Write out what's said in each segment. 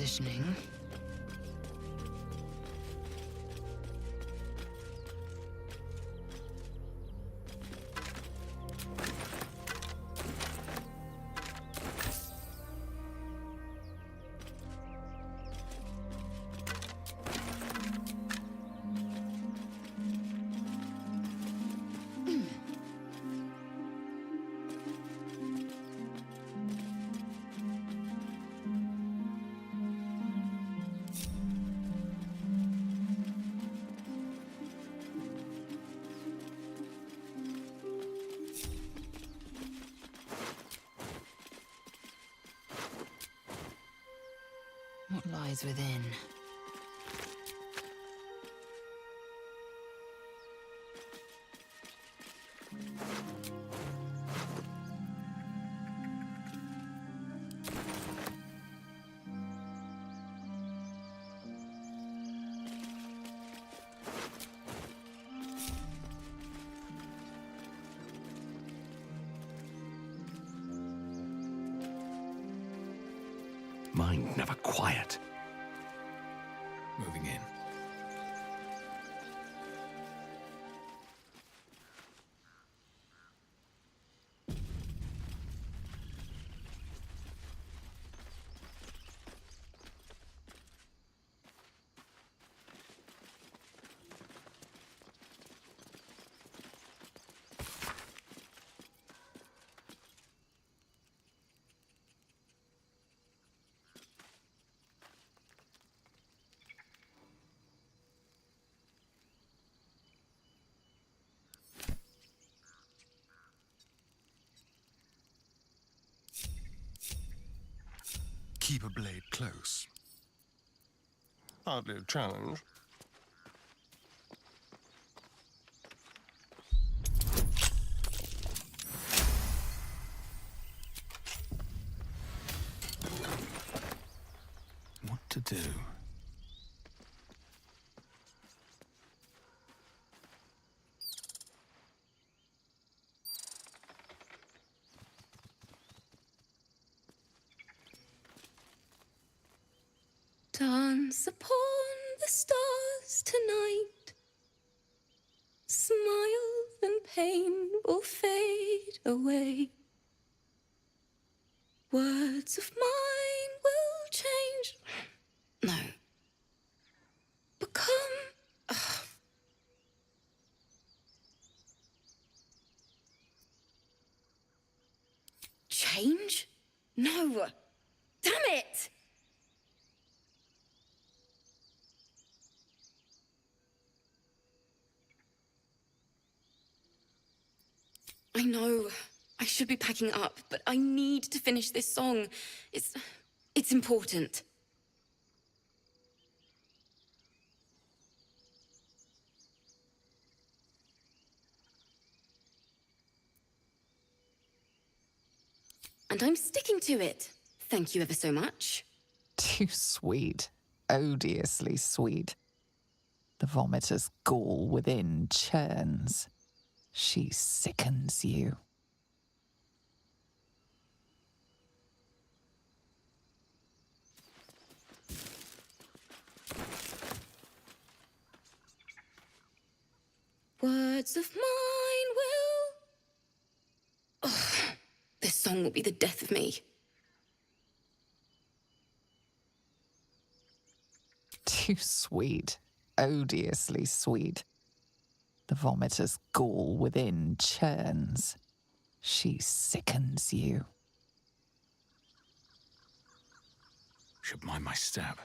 positioning. What lies within? Mind never quiet. Moving in. Keep a blade close. Hardly a challenge. What to do? Dance upon the stars tonight. Smiles and pain will fade away. Words of mine will change. No. Become. Change? No. Damn it! I know I should be packing up, but I need to finish this song. It's important. And I'm sticking to it. Thank you ever so much. Too sweet. Odiously sweet. The vomitor's gall within churns. She sickens you. Words of mine will... Ugh, this song will be the death of me. Too sweet. Odiously sweet. The vomitor's gall within churns. She sickens you. Should mind my step.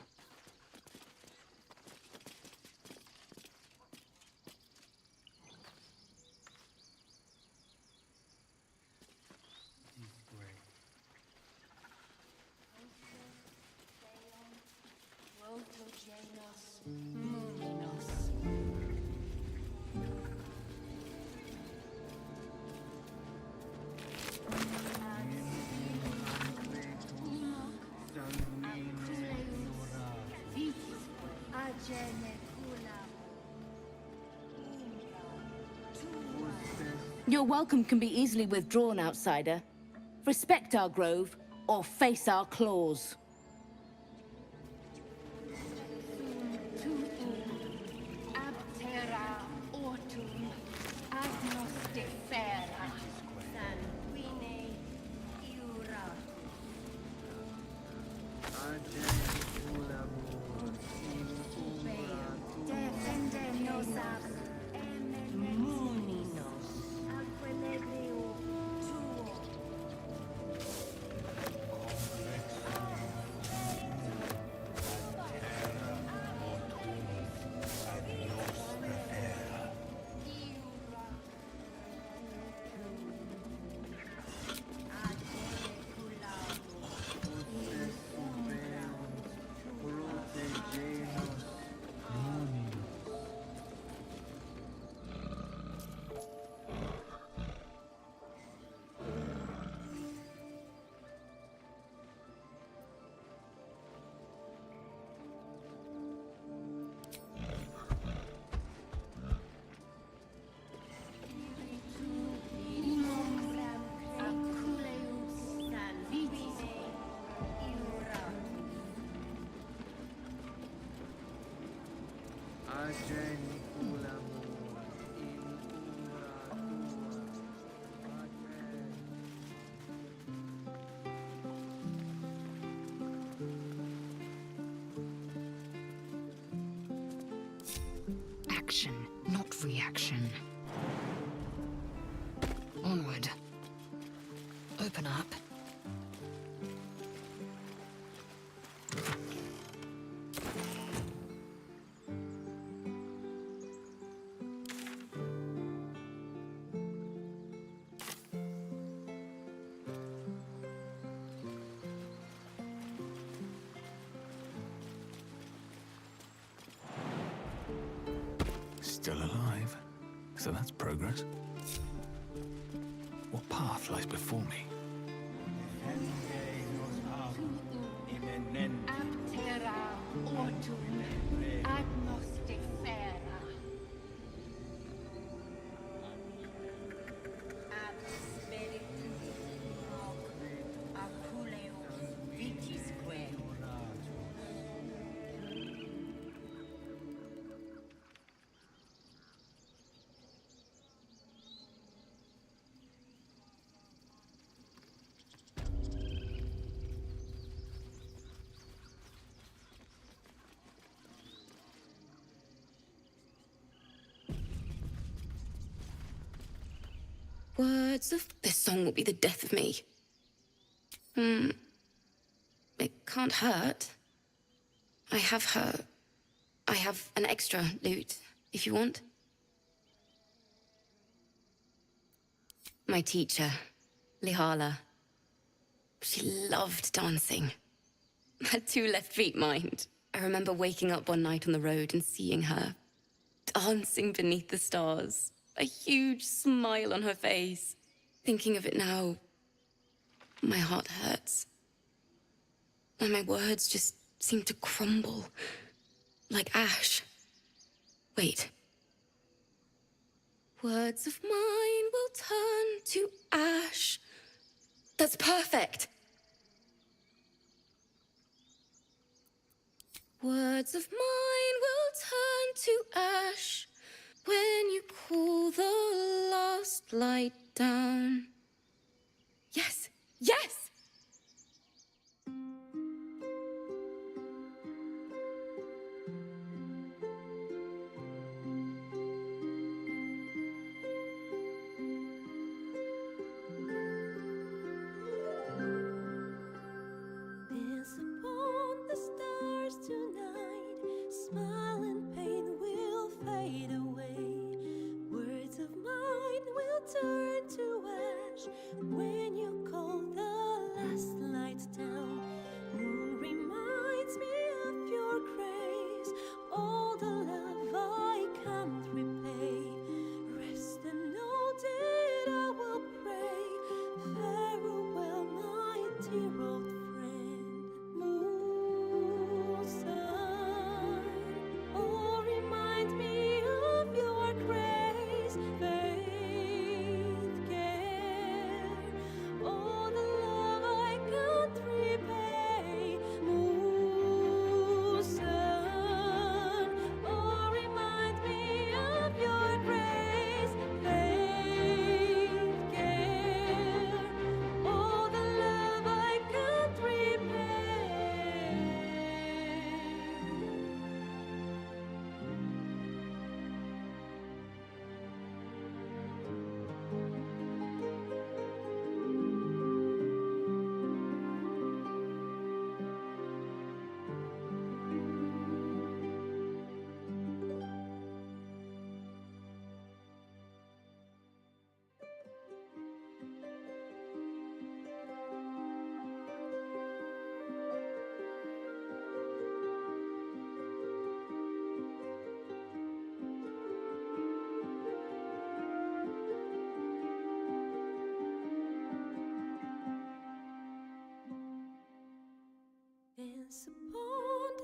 Your welcome can be easily withdrawn, outsider. Respect our grove, or face our claws. Action, not reaction. Onward. Open up. Still alive. So that's progress. What path lies before me? Aptera autum agnostifera. Ab spiritus hoc aculeus vitisque. Words of this song will be the death of me. It can't hurt. I have an extra lute, if you want. My teacher, Lihala. She loved dancing. Had 2 left feet, mind. I remember waking up one night on the road and seeing her dancing beneath the stars. A huge smile on her face. Thinking of it now, my heart hurts. And my words just seem to crumble, like ash. Wait. Words of mine will turn to ash. That's perfect. Words of mine will turn to ash when you cool the last light down. Yes, yes! Dance upon the stars tonight, smile and pain will fade away. Words of mine will turn to ash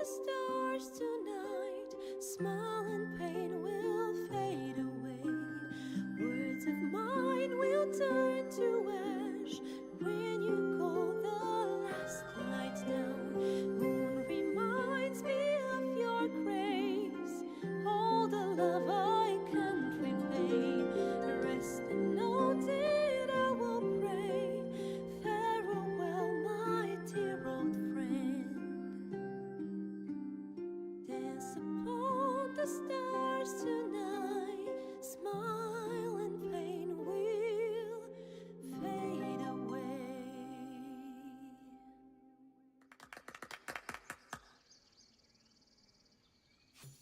the stars tonight, smile and pain will fade away. Words of mine will turn to ash when you call the last light down. Moon reminds me of your grace, all the love I can't repay. Rest and note it, I will pray. Farewell, my dear old friend. Dance upon the stars tonight, smile and pain will fade away.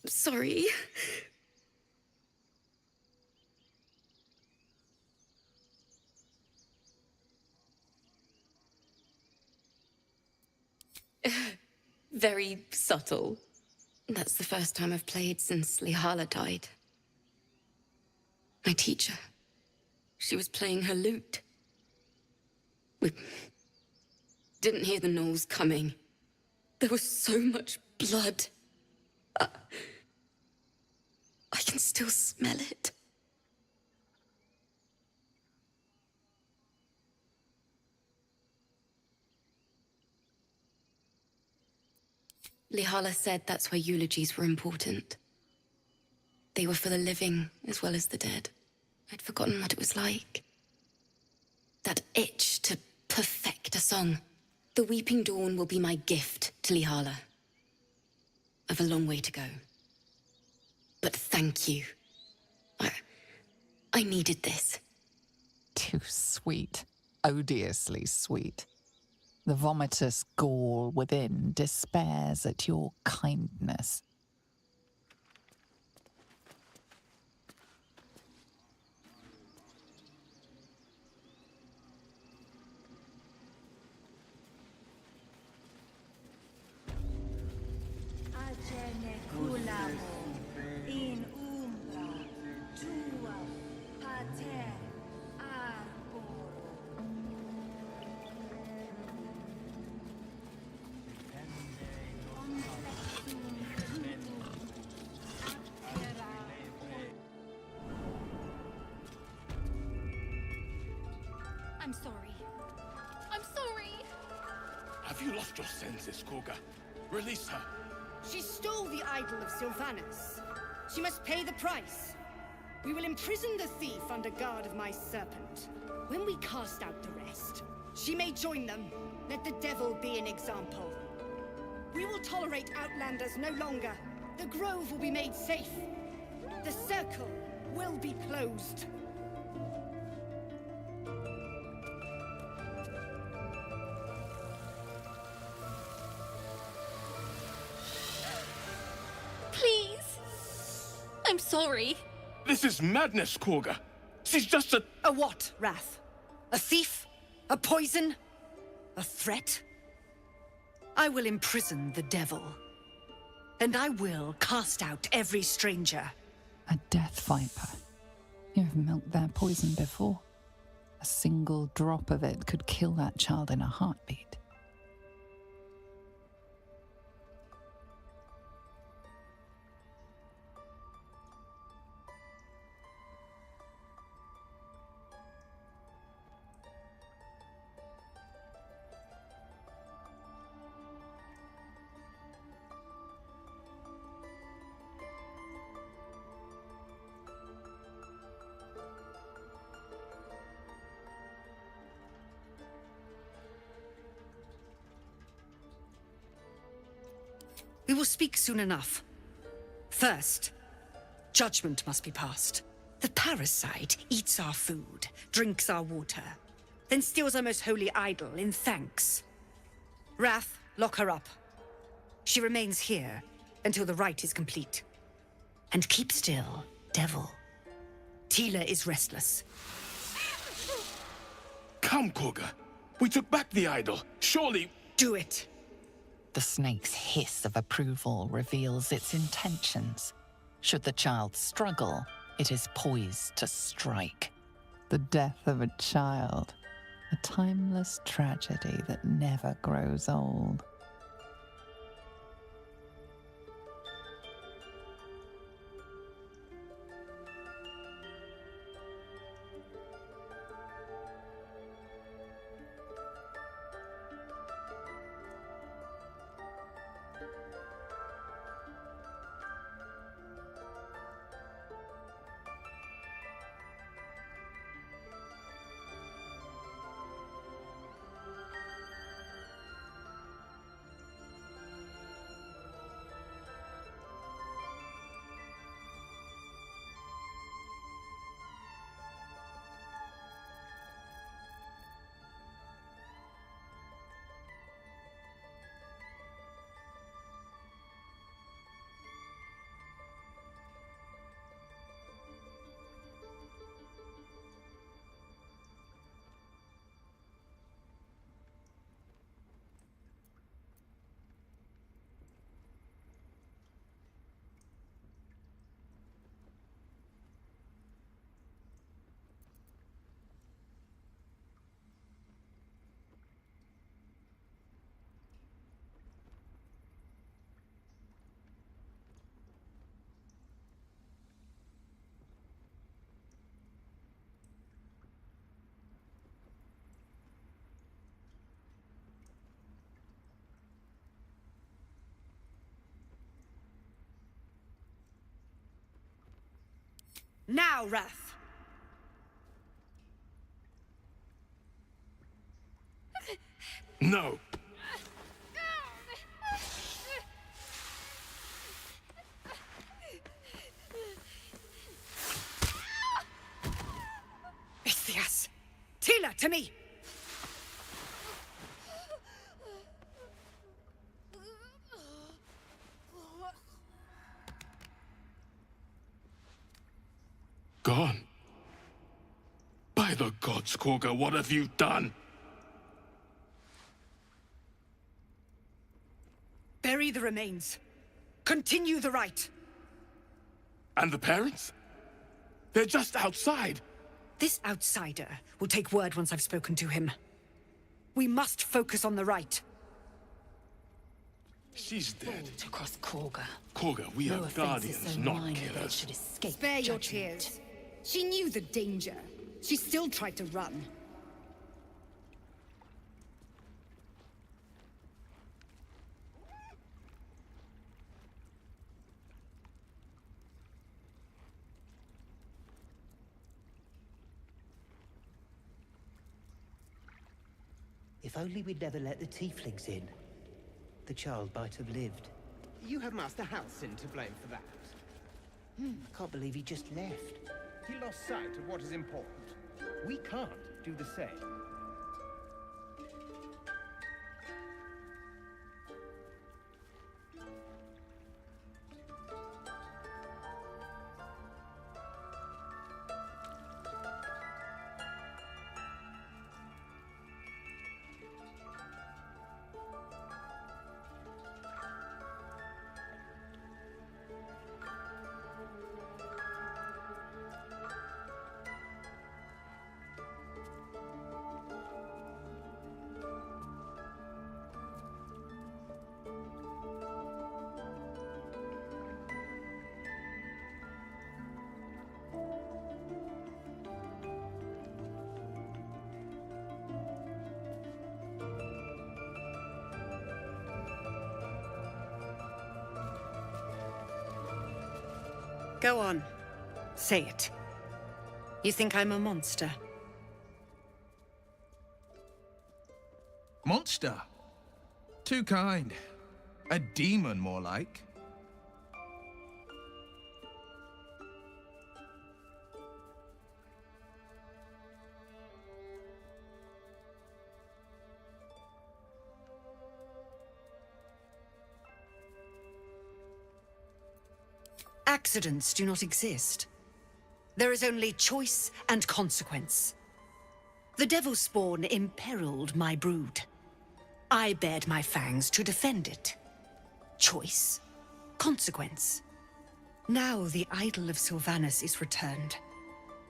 Sorry. Very subtle. That's the first time I've played since Lihala died. My teacher. She was playing her lute. We didn't hear the gnolls coming. There was so much blood. I can still smell it. Lihala said that's why eulogies were important. They were for the living as well as the dead. I'd forgotten what it was like. That itch to perfect a song. The Weeping Dawn will be my gift to Lihala. I've a long way to go. But thank you. I needed this. Too sweet. Odiously sweet. The vomitous gall within despairs at your kindness. Acene culamo in umbra tua pater arboro. I'm sorry. I'm sorry. Have you lost your senses, Korga? Release her. She stole the idol of Sylvanas. She must pay the price. We will imprison the thief under guard of my serpent. When we cast out the rest, she may join them. Let the devil be an example. We will tolerate outlanders no longer. The grove will be made safe. The circle will be closed. Please. I'm sorry. This is madness, Korga. She's just a... A what, Wrath? A thief? A poison? A threat? I will imprison the devil. And I will cast out every stranger. A death viper. You've milked their poison before. A single drop of it could kill that child in a heartbeat. We will speak soon enough. First, judgment must be passed. The parasite eats our food, drinks our water, then steals our most holy idol in thanks. Wrath, lock her up. She remains here until the rite is complete. And keep still, devil. Tila is restless. Come, Korga. We took back the idol. Surely... Do it. The snake's hiss of approval reveals its intentions. Should the child struggle, it is poised to strike. The death of a child, a timeless tragedy that never grows old. Now, Wrath! No! Ithias! Tila, to me! Gone. By the gods, Korga, what have you done? Bury the remains. Continue the rite. And the parents? They're just outside. This outsider will take word once I've spoken to him. We must focus on the rite. She's dead. Across Korga. Korga, we No are offense is guardians, so not minor that it killers. should escape Spare your judgment. tears. She knew the danger. She still tried to run. If only we'd never let the tieflings in. The child might have lived. You have Master Halsin to blame for that. I can't believe he just left. He lost sight of what is important. We can't do the same. Go on. Say it. You think I'm a monster? Monster? Too kind. A demon, more like. Accidents do not exist. There is only choice and consequence. The devil spawn imperiled my brood. I bared my fangs to defend it. Choice, consequence. Now the idol of Sylvanas is returned,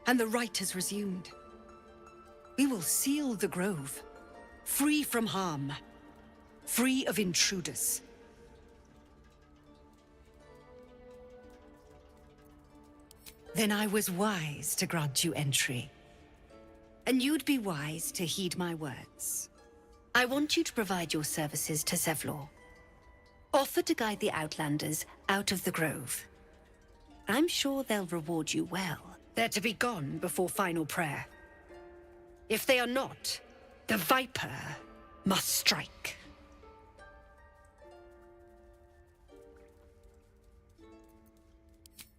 and the rite has resumed. We will seal the grove, free from harm, free of intruders. Then I was wise to grant you entry. And you'd be wise to heed my words. I want you to provide your services to Zevlor. Offer to guide the Outlanders out of the grove. I'm sure they'll reward you well. They're to be gone before final prayer. If they are not, the Viper must strike.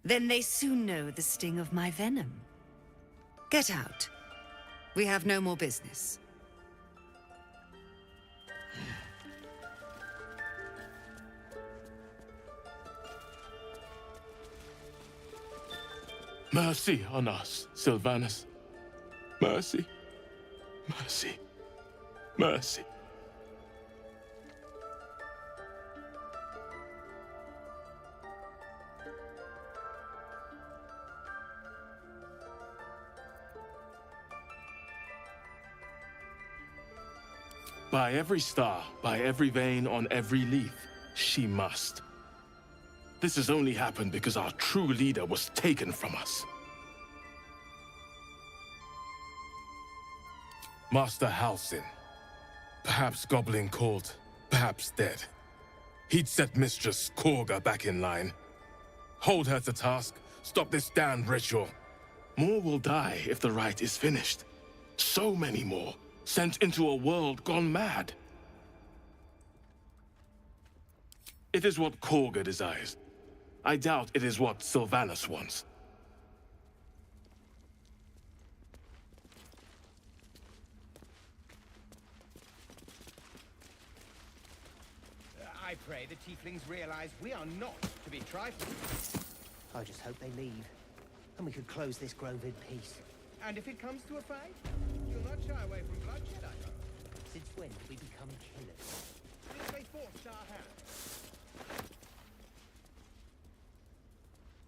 Then they soon know the sting of my venom. Get out. We have no more business. Mercy on us, Sylvanas. Mercy. Mercy. Mercy. By every star, by every vein, on every leaf, she must. This has only happened because our true leader was taken from us. Master Halsin. Perhaps gobbling cold, perhaps dead. He'd set Mistress Korga back in line. Hold her to task, stop this damned ritual, More will die if the rite is finished. So many more, sent into a world gone mad. It is what Korga desires. I doubt it is what Sylvanas wants. I pray the tieflings realize we are not to be trifled with. I just hope they leave, and we could close this grove in peace. And if it comes to a fight, you'll not shy away from bloodshed, I hope. Since when did we become killers? Since they forced our hand.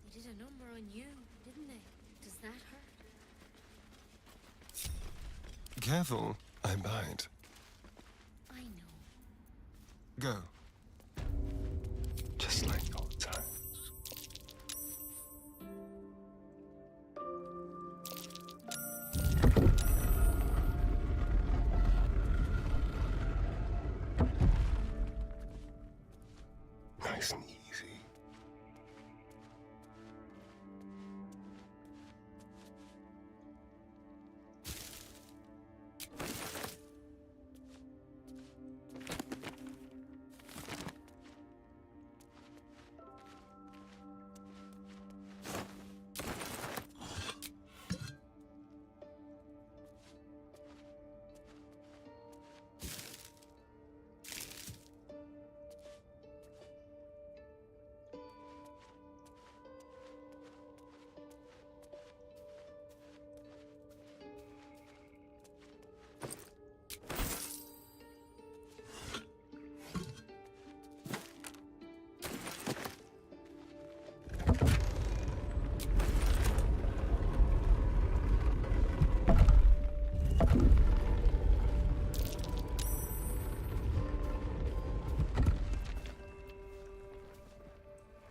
They did a number on you, didn't they? Does that hurt? Careful, I bite. I know. Go. Just like old times. Nice and easy.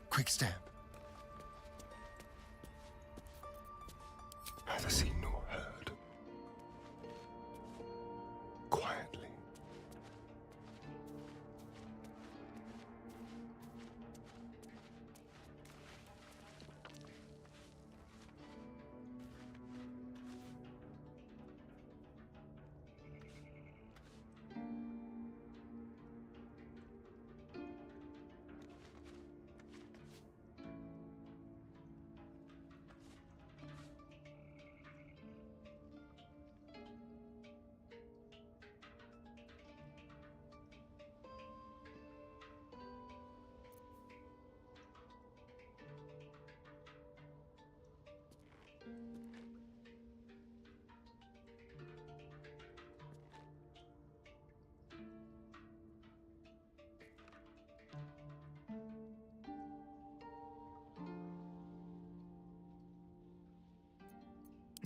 Quick step. Neither seen nor heard. Quietly.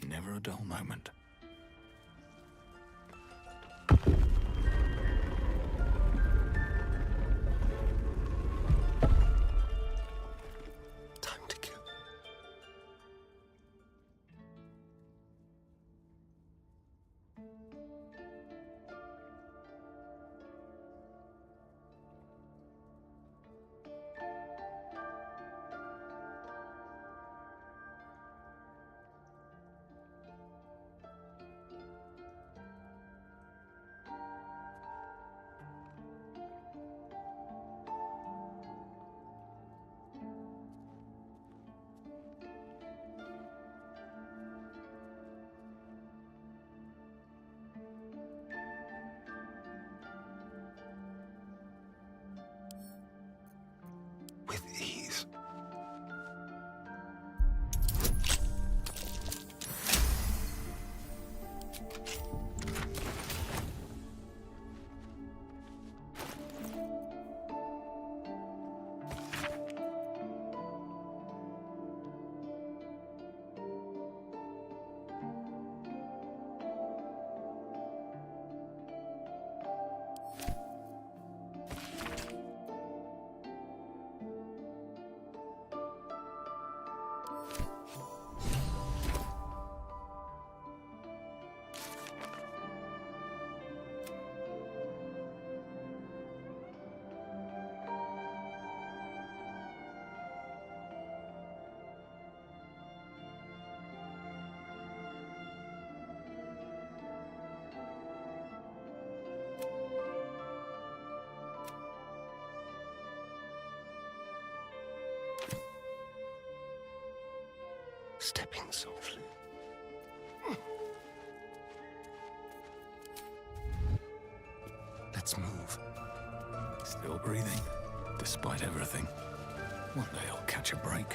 Never a dull moment. Time to kill. Step in softly. Let's move. Still breathing, despite everything. One day I'll catch a break.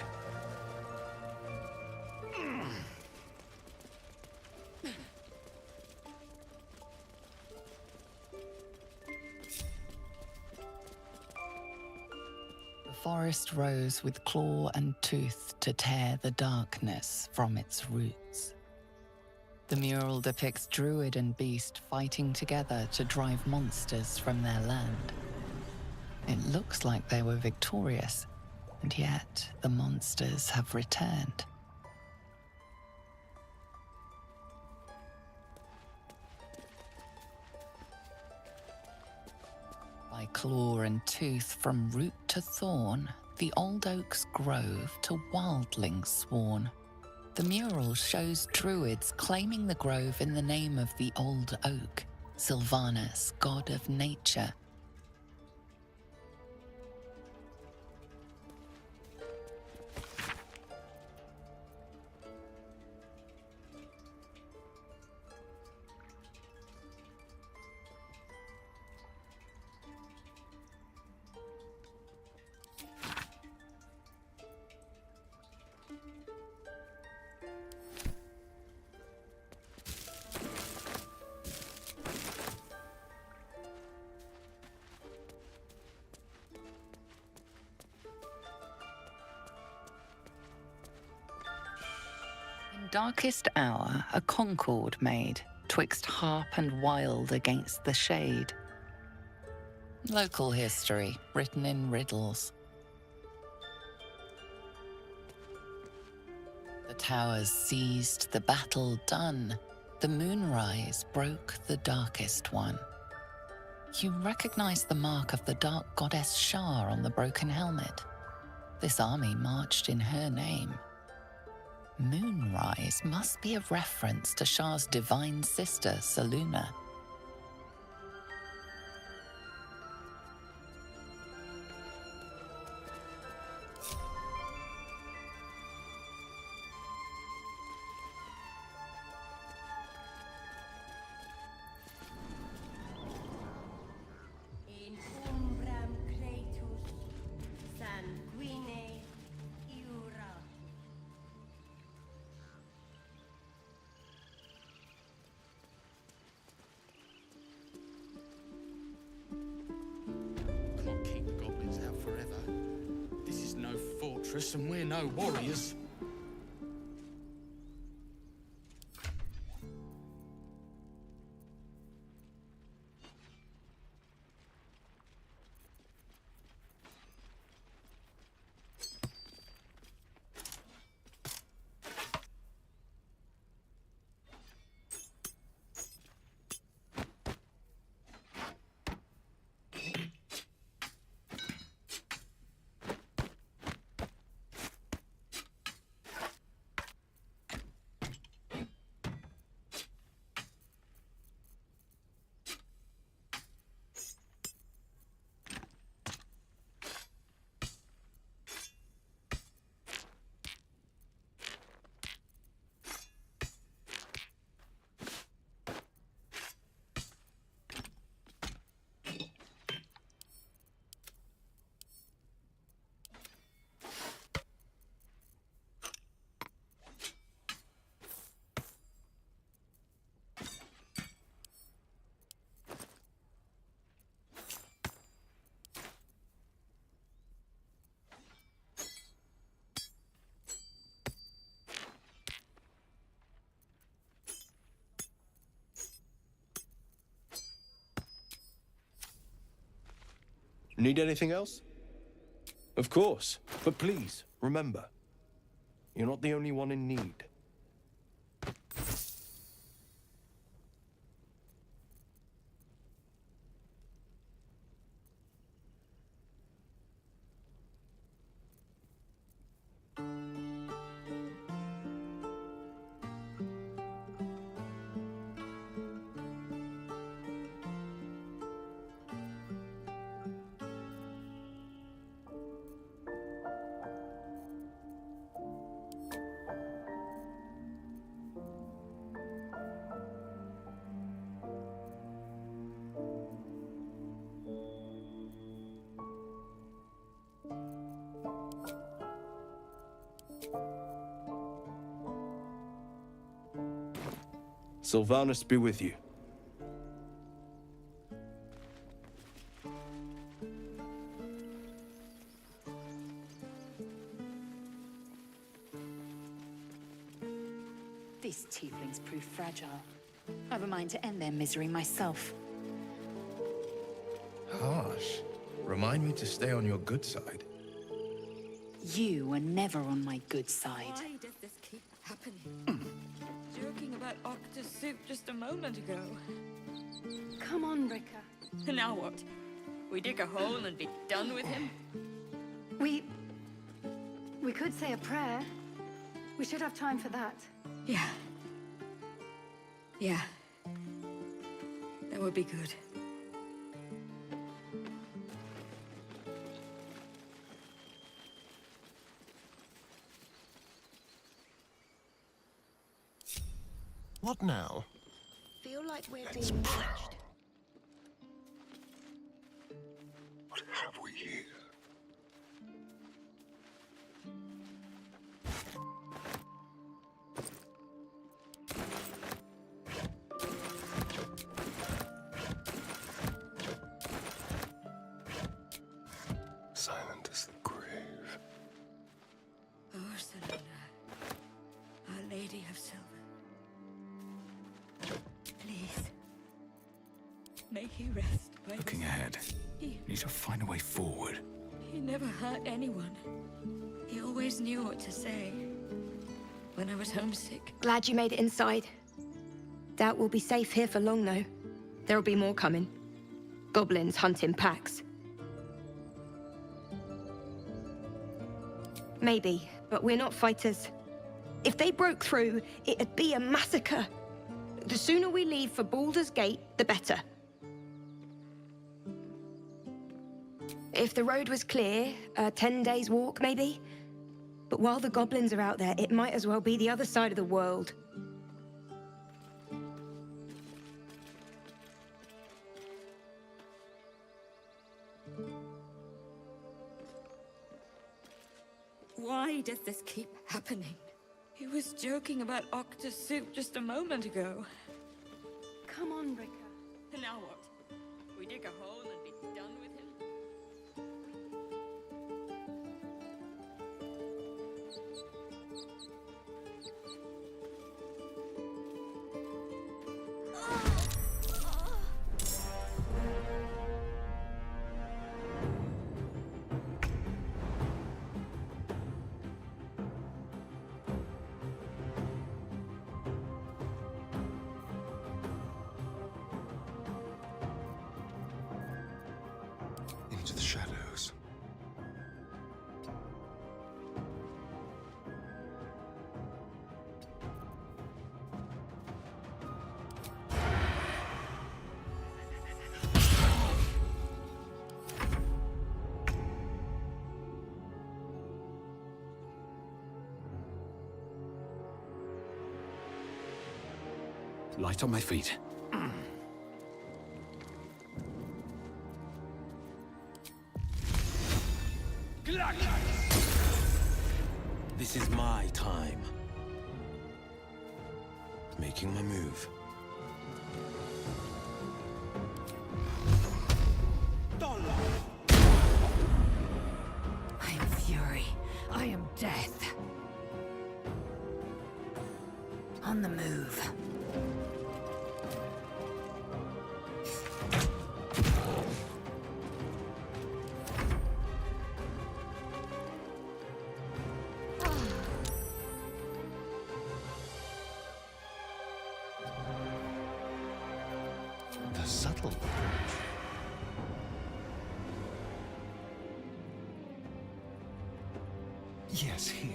The forest rose with claw and tooth to tear the darkness from its roots. The mural depicts druid and beast fighting together to drive monsters from their land. It looks like they were victorious, and yet the monsters have returned. By claw and tooth from root to thorn, the old oak's grove to wildlings sworn. The mural shows druids claiming the grove in the name of the old oak, Sylvanus, god of nature. Darkest hour, a concord made, twixt harp and wild against the shade. Local history, written in riddles. The towers seized, the battle done. The moonrise broke the darkest one. You recognize the mark of the dark goddess Shar on the broken helmet. This army marched in her name. Moonrise must be a reference to Shar's divine sister, Selûne. In umbram creatus sanguine iura. Can't keep the goblins out forever. This is no fortress and we're no warriors. Need anything else? Of course, but please, remember, you're not the only one in need. Sylvanas be with you. These tieflings prove fragile. I've a mind to end their misery myself. Harsh. Remind me to stay on your good side. You were never on my good side. Why does this keep happening? Joking about octa soup just a moment ago. Come on, Rika. Now what? We dig a hole and be done with him? We could say a prayer. We should have time for that. Yeah. Yeah. That would be good. What now? Feel like we're Let's being prowl. watched. What have we here? Silent as the grave. Oh, Selena. Our Lady of Silver. Please. May he rest by Looking the ahead. He Need to find a way forward. never hurt anyone. He always knew what to say. When I was homesick. Glad you made it inside. Doubt we'll be safe here for long, though. There'll be more coming. Goblins hunting packs. Maybe, but we're not fighters. If they broke through, it'd be a massacre. The sooner we leave for Baldur's Gate, the better. If the road was clear, a 10 days walk, maybe? But while the goblins are out there, it might as well be the other side of the world. Why does this keep happening? He was joking about octa soup just a moment ago. Come on, Rika. Now what? We dig a hole and be done with him? Into the shadows. Light on my feet. This is my time. Making my move. I am fury. I am death. On the move. The subtle approach. Yes, here.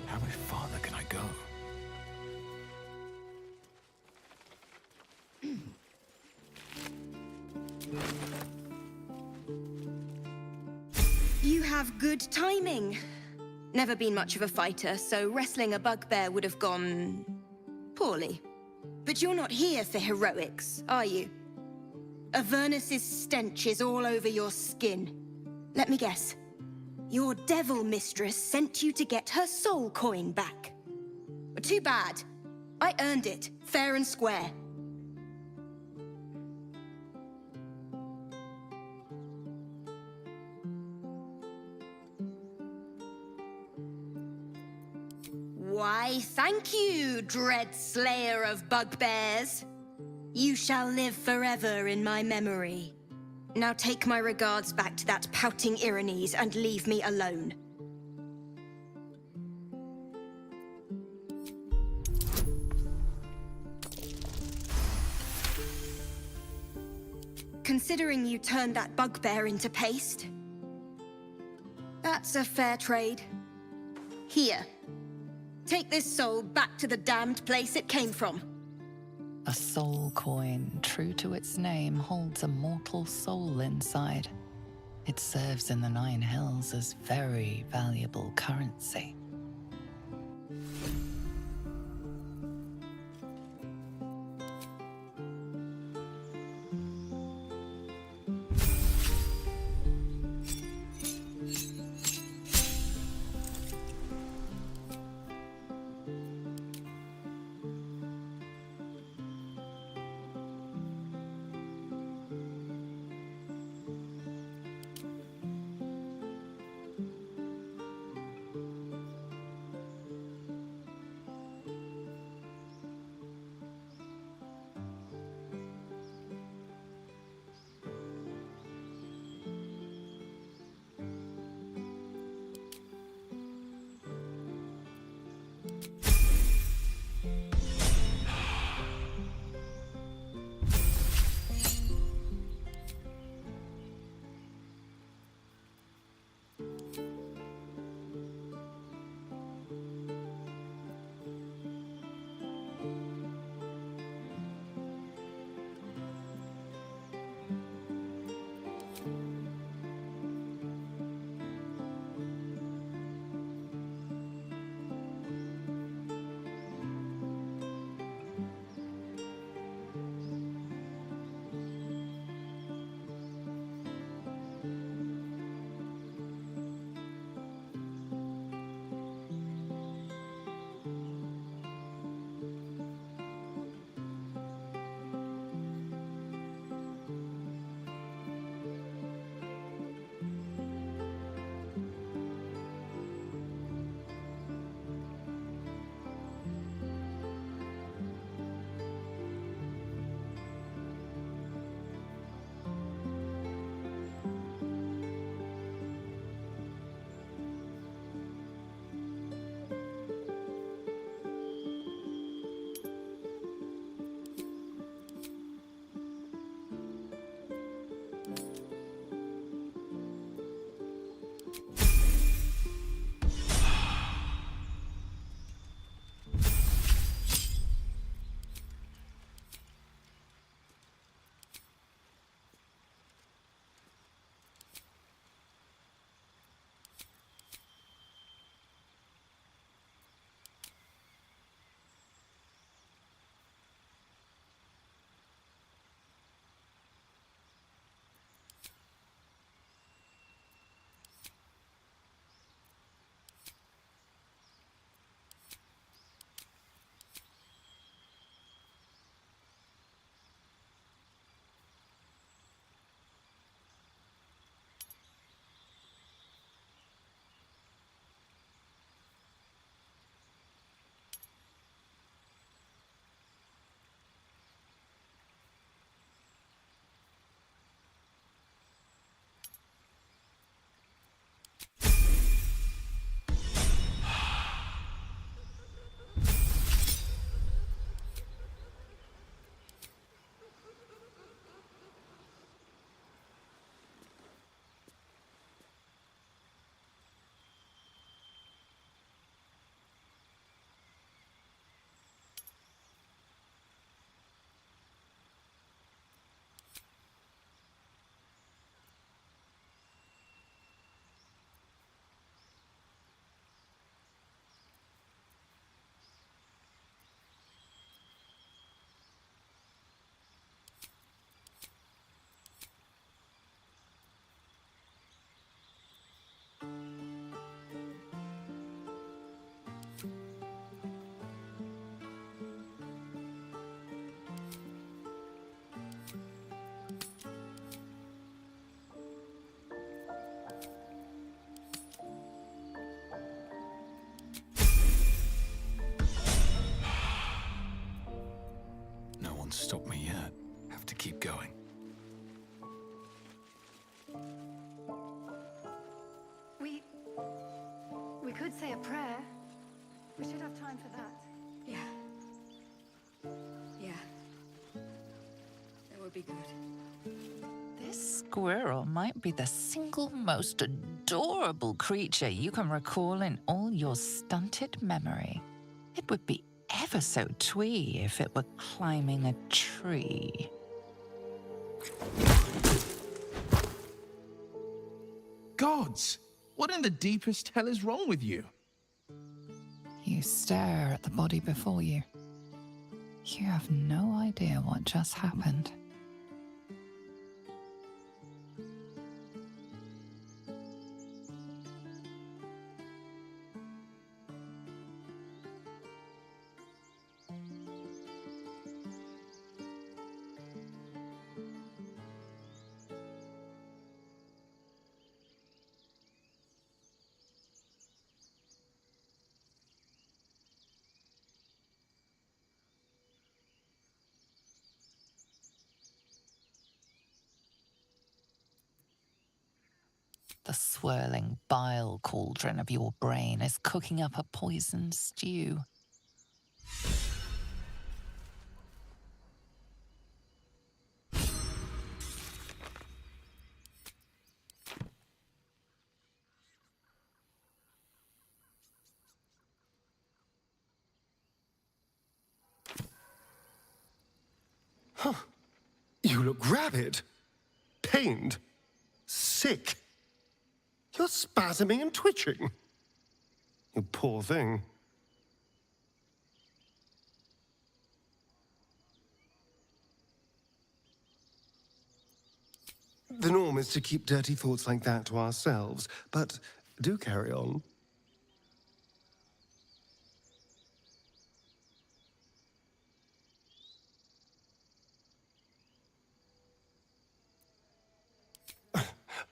How much farther can I go? You have good timing. Never been much of a fighter, so wrestling a bugbear would have gone poorly. But you're not here for heroics, are you? Avernus's stench is all over your skin. Let me guess. Your devil mistress sent you to get her soul coin back. But too bad. I earned it, fair and square. Why, thank you, dread slayer of bugbears. You shall live forever in my memory. Now take my regards back to that pouting Irenes and leave me alone. Considering you turned that bugbear into paste, that's a fair trade. Here. Take this soul back to the damned place it came from. A soul coin, true to its name, holds a mortal soul inside. It serves in the Nine Hells as very valuable currency. No one's stopped me yet. Have to keep going. We could say a prayer. We should have time for that. Yeah. Yeah. That would be good. This squirrel might be the single most adorable creature you can recall in all your stunted memory. It would be ever so twee if it were climbing a tree. Gods! What in the deepest hell is wrong with you? You stare at the body before you. You have no idea what just happened. The swirling bile cauldron of your brain is cooking up a poisoned stew. Huh. You look rabid. Pained. Sick. You're spasming and twitching. You poor thing. The norm is to keep dirty thoughts like that to ourselves, but do carry on.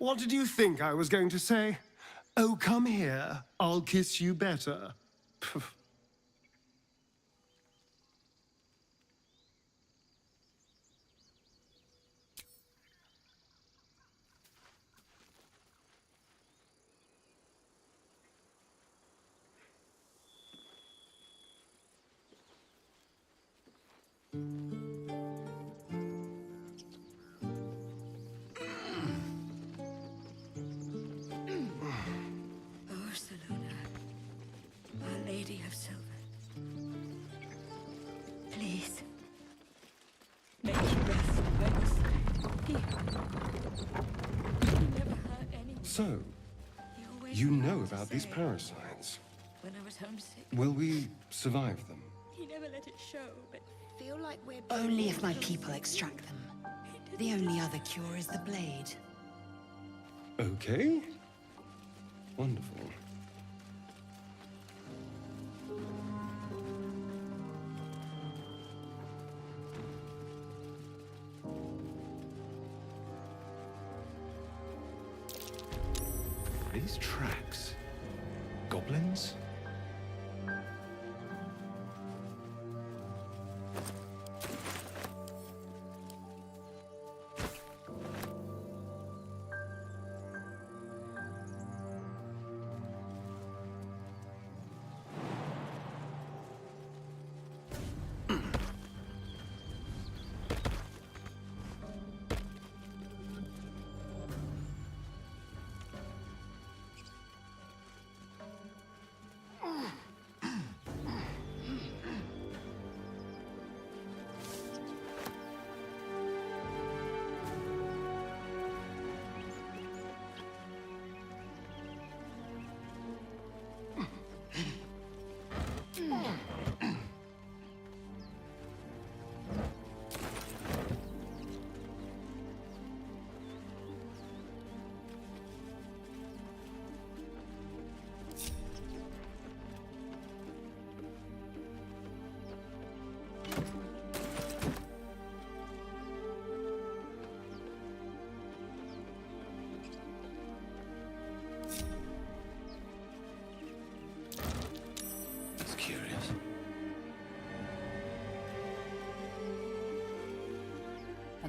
What did you think I was going to say? Oh, come here. I'll kiss you better. Pff. Please. Make you rest by your side. He never hurt anyone. So, you know about these parasites. When I was homesick. Will we survive them? He never let it show, but Feel like we're Only if my people extract them. The only other cure is the blade. Okay. Wonderful. These tracks. Goblins?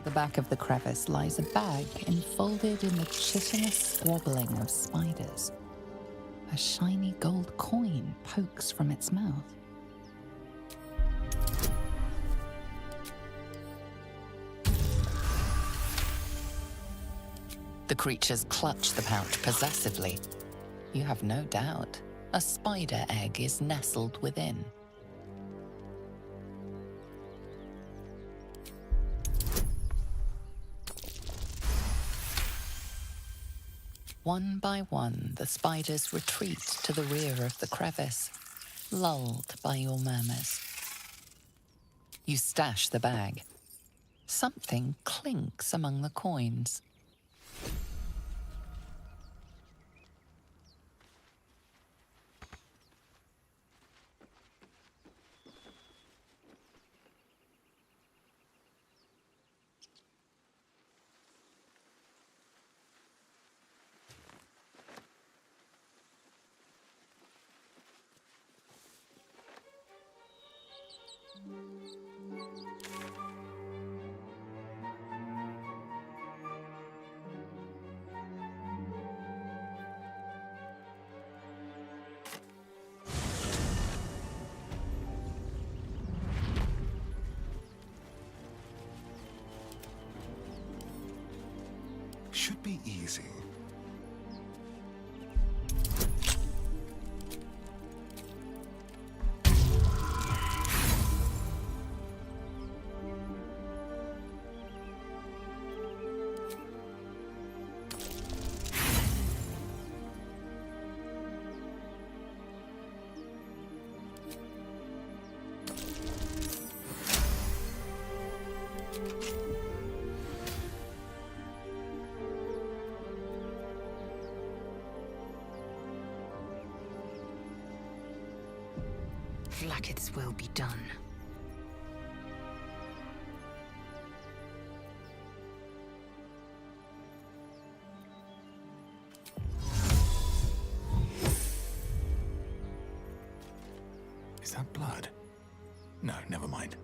At the back of the crevice lies a bag enfolded in the chitinous squabbling of spiders. A shiny gold coin pokes from its mouth. The creatures clutch the pouch possessively. You have no doubt a spider egg is nestled within. One by one, the spiders retreat to the rear of the crevice, lulled by your murmurs. You stash the bag. Something clinks among the coins. Should be easy. Vlaakith's will be done. Is that blood? No, never mind.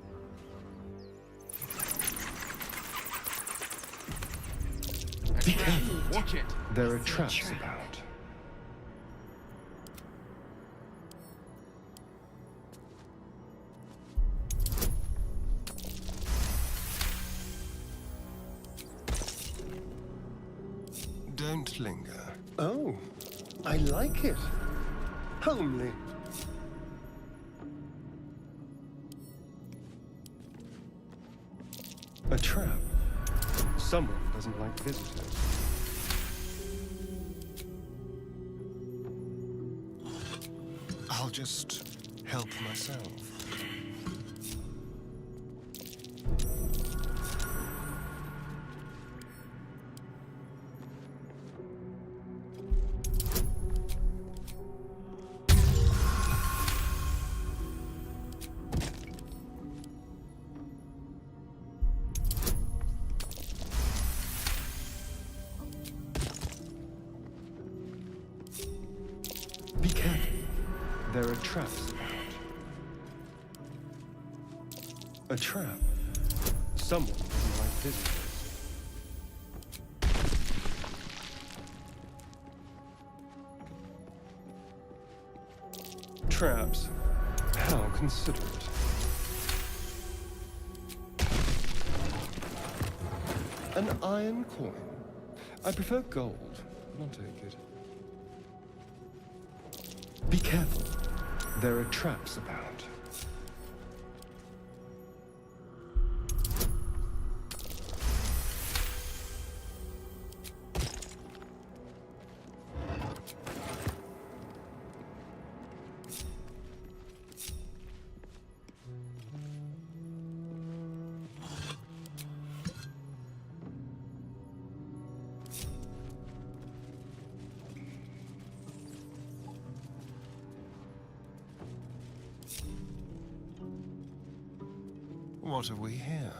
Be careful. Watch it. There are traps about. Don't linger. Oh, I like it. Homely. A trap. Someone doesn't like visitors. I'll just help myself. Be careful. There are traps about. A trap. Someone doesn't like visitors. Traps. How considerate. An iron coin. I prefer gold, but I'll take it. Be careful. There are traps about. What have we here?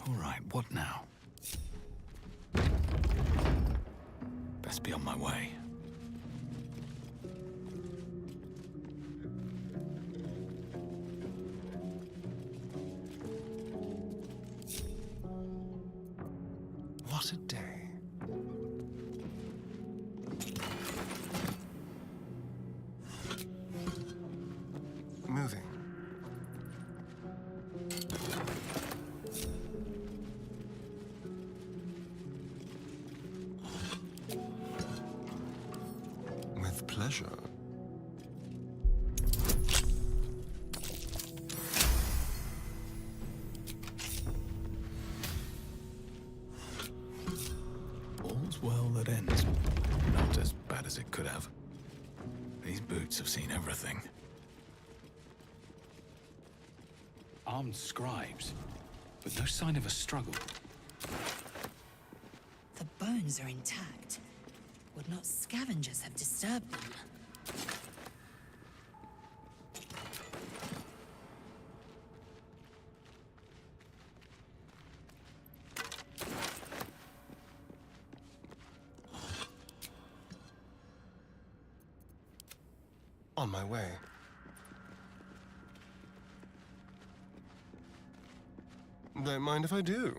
All right, what now? Best be on my way. What a day. Moving. With pleasure. All's well that ends. Not as bad as it could have. These boots have seen everything. Armed scribes, but no sign of a struggle. The bones are intact. Would not scavengers have disturbed them? On my way. Don't mind if I do.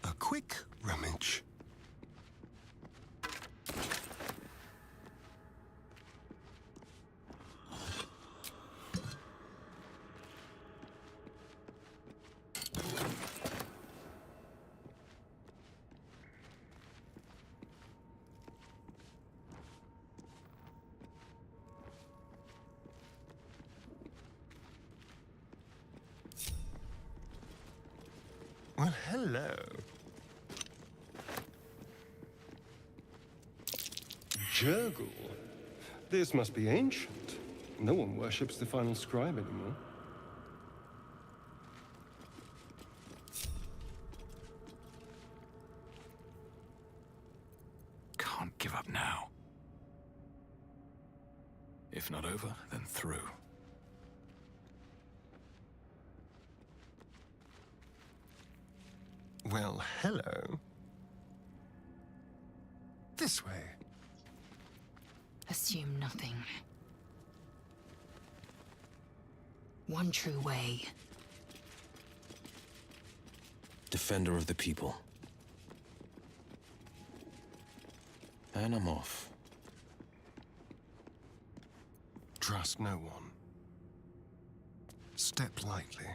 A quick rummage. Well, hello. Jurgle. This must be ancient. No one worships the final scribe anymore. Can't give up now. If not over, then through. Well, hello. This way. Assume nothing. One true way. Defender of the people. And I'm off. Trust no one. Step lightly.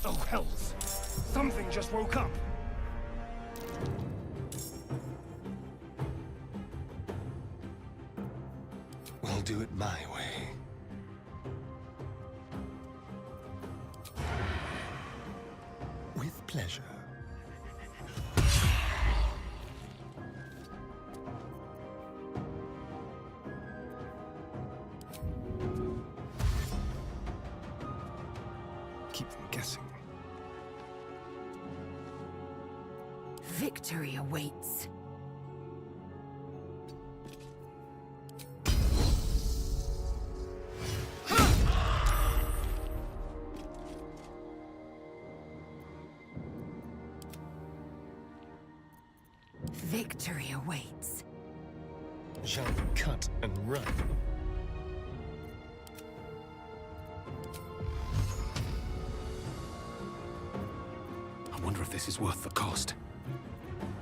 Oh, hells! Something just woke up! We'll do it my way. With pleasure. Keep them guessing. Victory awaits. Victory awaits. Jump, cut, and run. I wonder if this is worth the cost.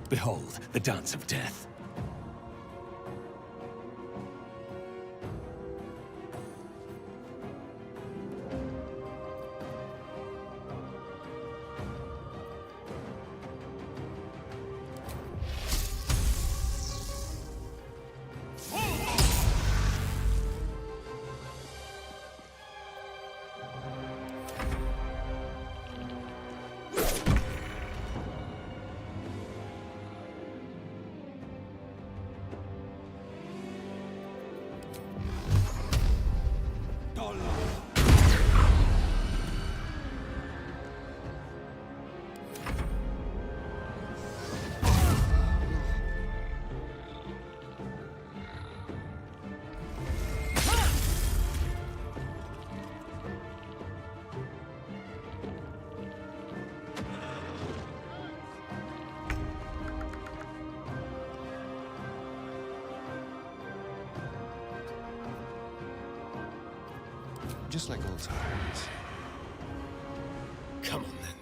Behold, the dance of death. Just like old times. Come on, then.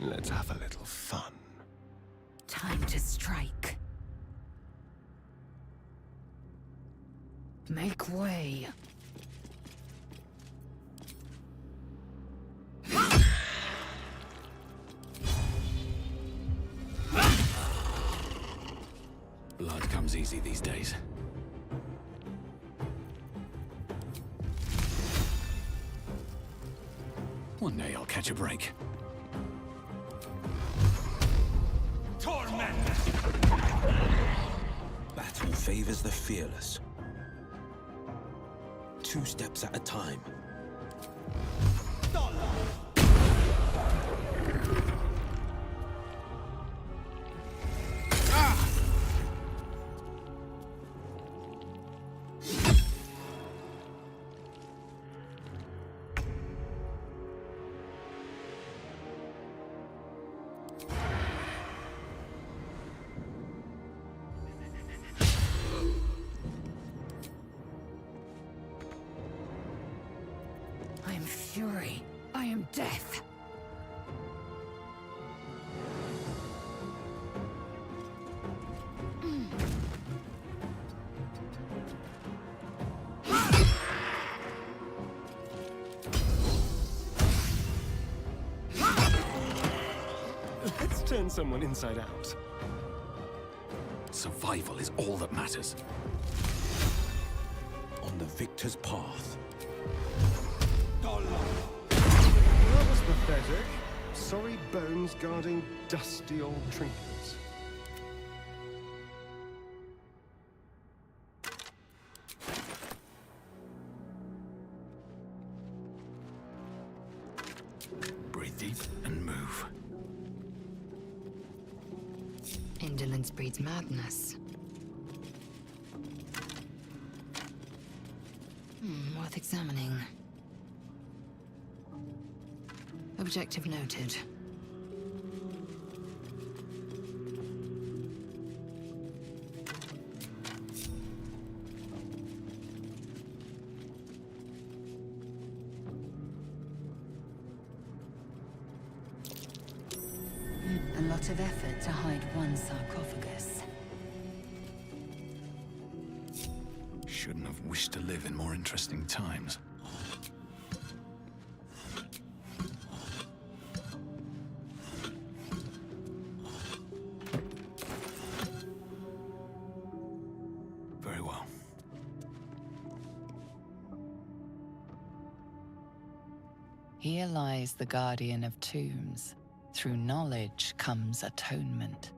Let's have a little fun. Time to strike. Make way. Blood comes easy these days. One day I'll catch a break. Torment! Battle favors the fearless. 2 steps at a time. I am fury. I am death. Let's turn someone inside out. Survival is all that matters. On the victor's path. That was pathetic. Sorry bones guarding dusty old trinkets. Breathe deep and move. Indolence breeds madness. Worth examining. Objective noted. A lot of effort to hide one sarcophagus. Shouldn't have wished to live in more interesting times. Very well. Here lies the guardian of tombs. Through knowledge comes atonement.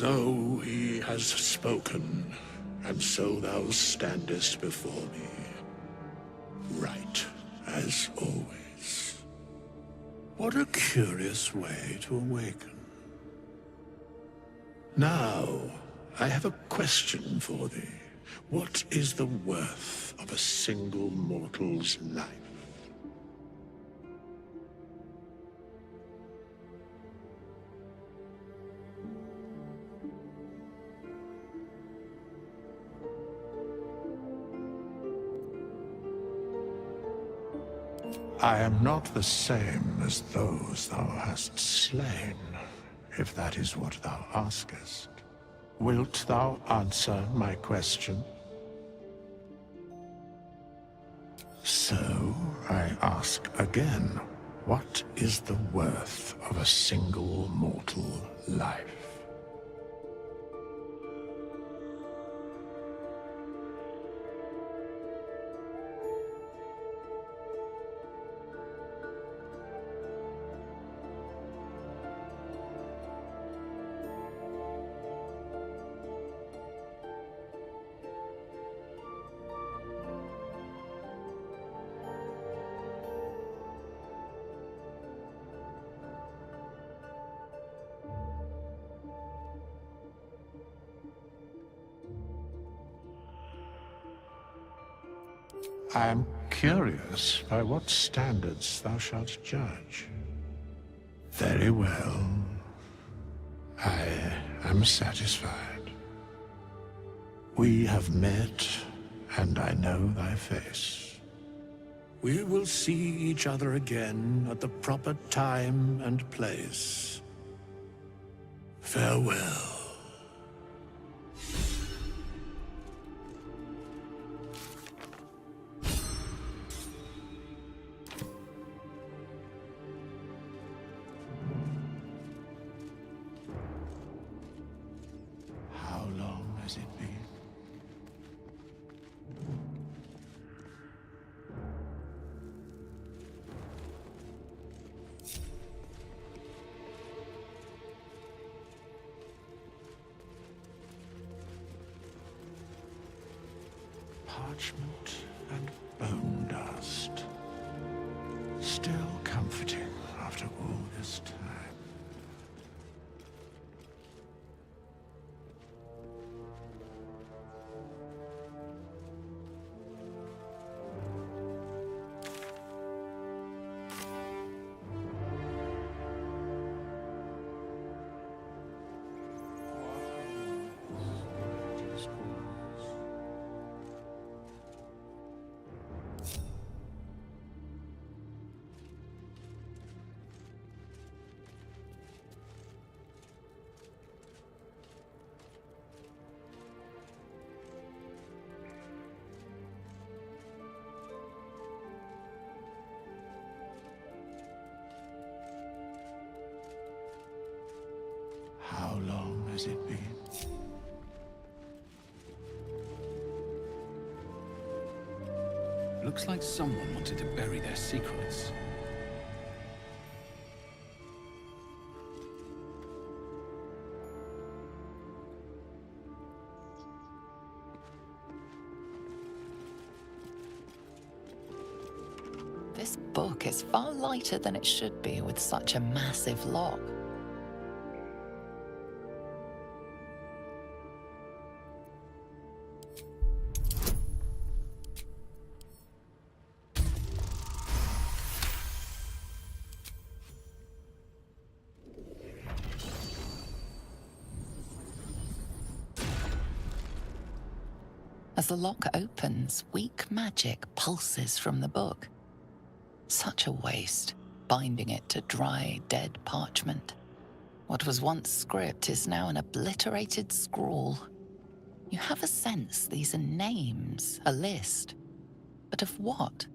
So he has spoken, and so thou standest before me. Right, as always. What a curious way to awaken. Now, I have a question for thee. What is the worth of a single mortal's life? I am not the same as those thou hast slain, if that is what thou askest. Wilt thou answer my question? So, I ask again, what is the worth of a single mortal life? I am curious by what standards thou shalt judge. Very well. I am satisfied. We have met, and I know thy face. We will see each other again at the proper time and place. Farewell. Parchment and bone dust. Still comforting after all this time. How long has it been? Looks like someone wanted to bury their secrets. This book is far lighter than it should be with such a massive lock. As the lock opens, weak magic pulses from the book. Such a waste, binding it to dry, dead parchment. What was once script is now an obliterated scrawl. You have a sense these are names, a list. But of what?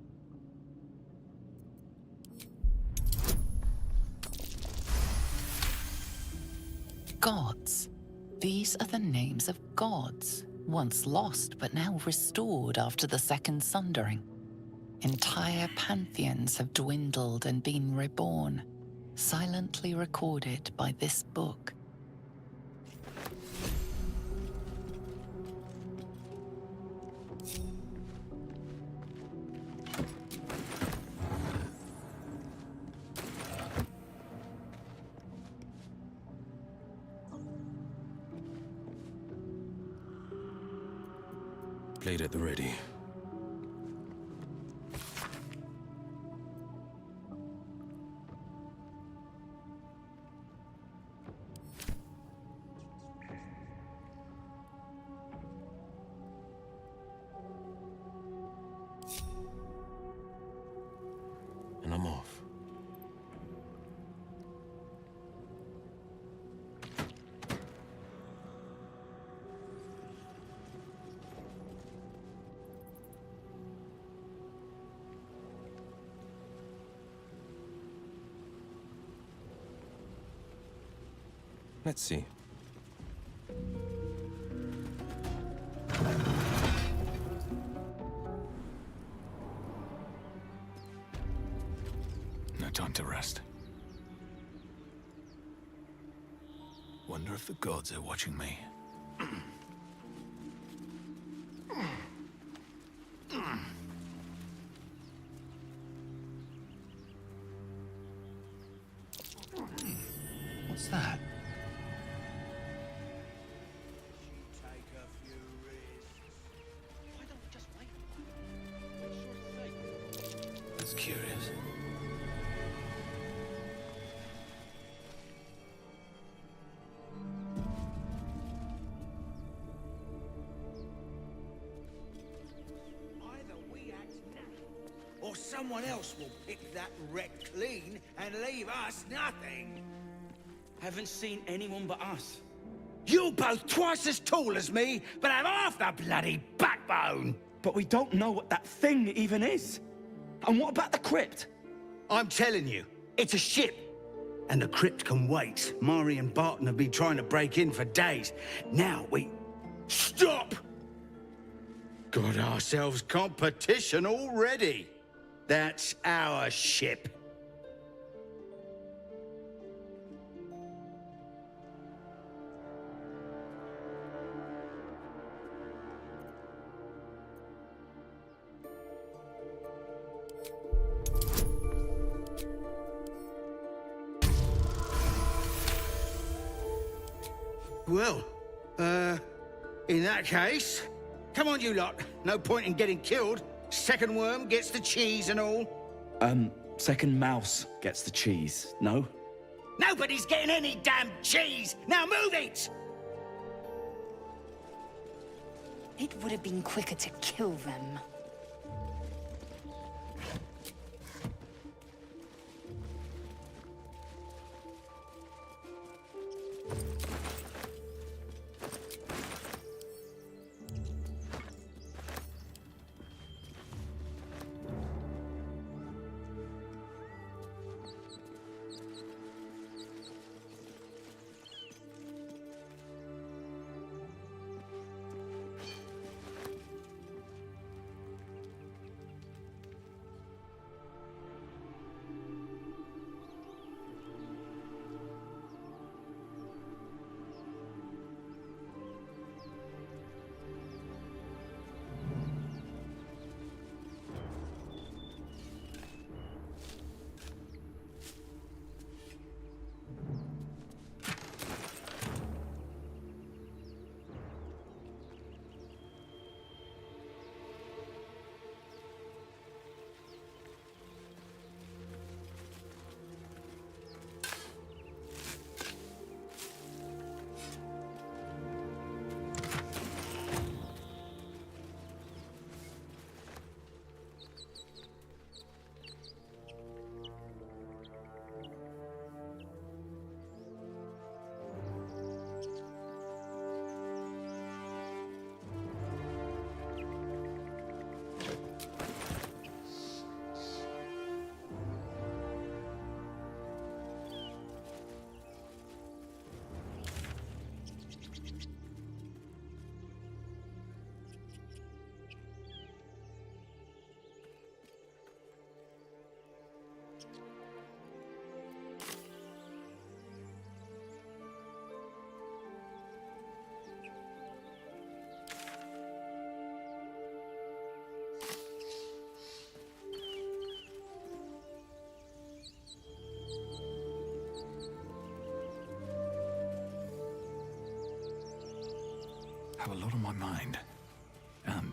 Gods. These are the names of gods. Once lost, but now restored after the Second Sundering. Entire pantheons have dwindled and been reborn, silently recorded by this book. Blade at the ready. And I'm off. Let's see. No time to rest. Wonder if the gods are watching me. What's that? That's curious. Either we act now, or someone else will pick that wreck clean and leave us nothing. Haven't seen anyone but us. You're both twice as tall as me, but have half the bloody backbone. But we don't know what that thing even is. And what about the crypt? I'm telling you, it's a ship. And the crypt can wait. Mari and Barton have been trying to break in for days. Now we... Stop! Got ourselves competition already. That's our ship. Well, in that case, come on you lot. No point in getting killed. Second worm gets the cheese and all. Second mouse gets the cheese, no? Nobody's getting any damn cheese! Now move it! It would have been quicker to kill them. Have a lot on my mind. And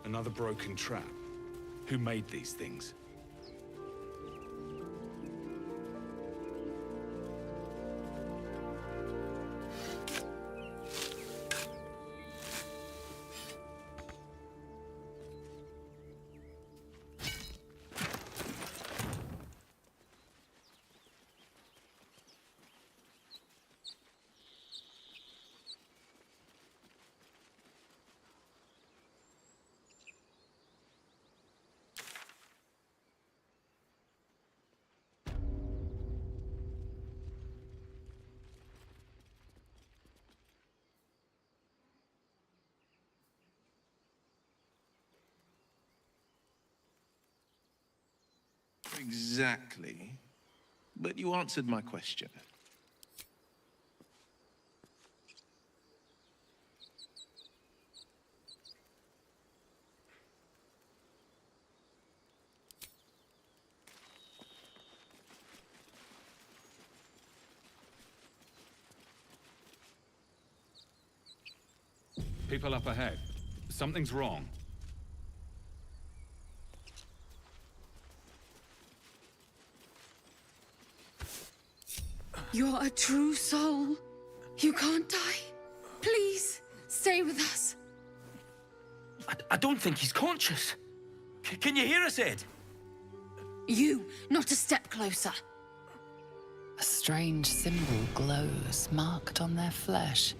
Another broken trap. Who made these things? Exactly. But you answered my question. People up ahead. Something's wrong. You're a true soul. You can't die. Please, stay with us. I don't think he's conscious. Can you hear us, Ed? You, not a step closer. A strange symbol glows, marked on their flesh,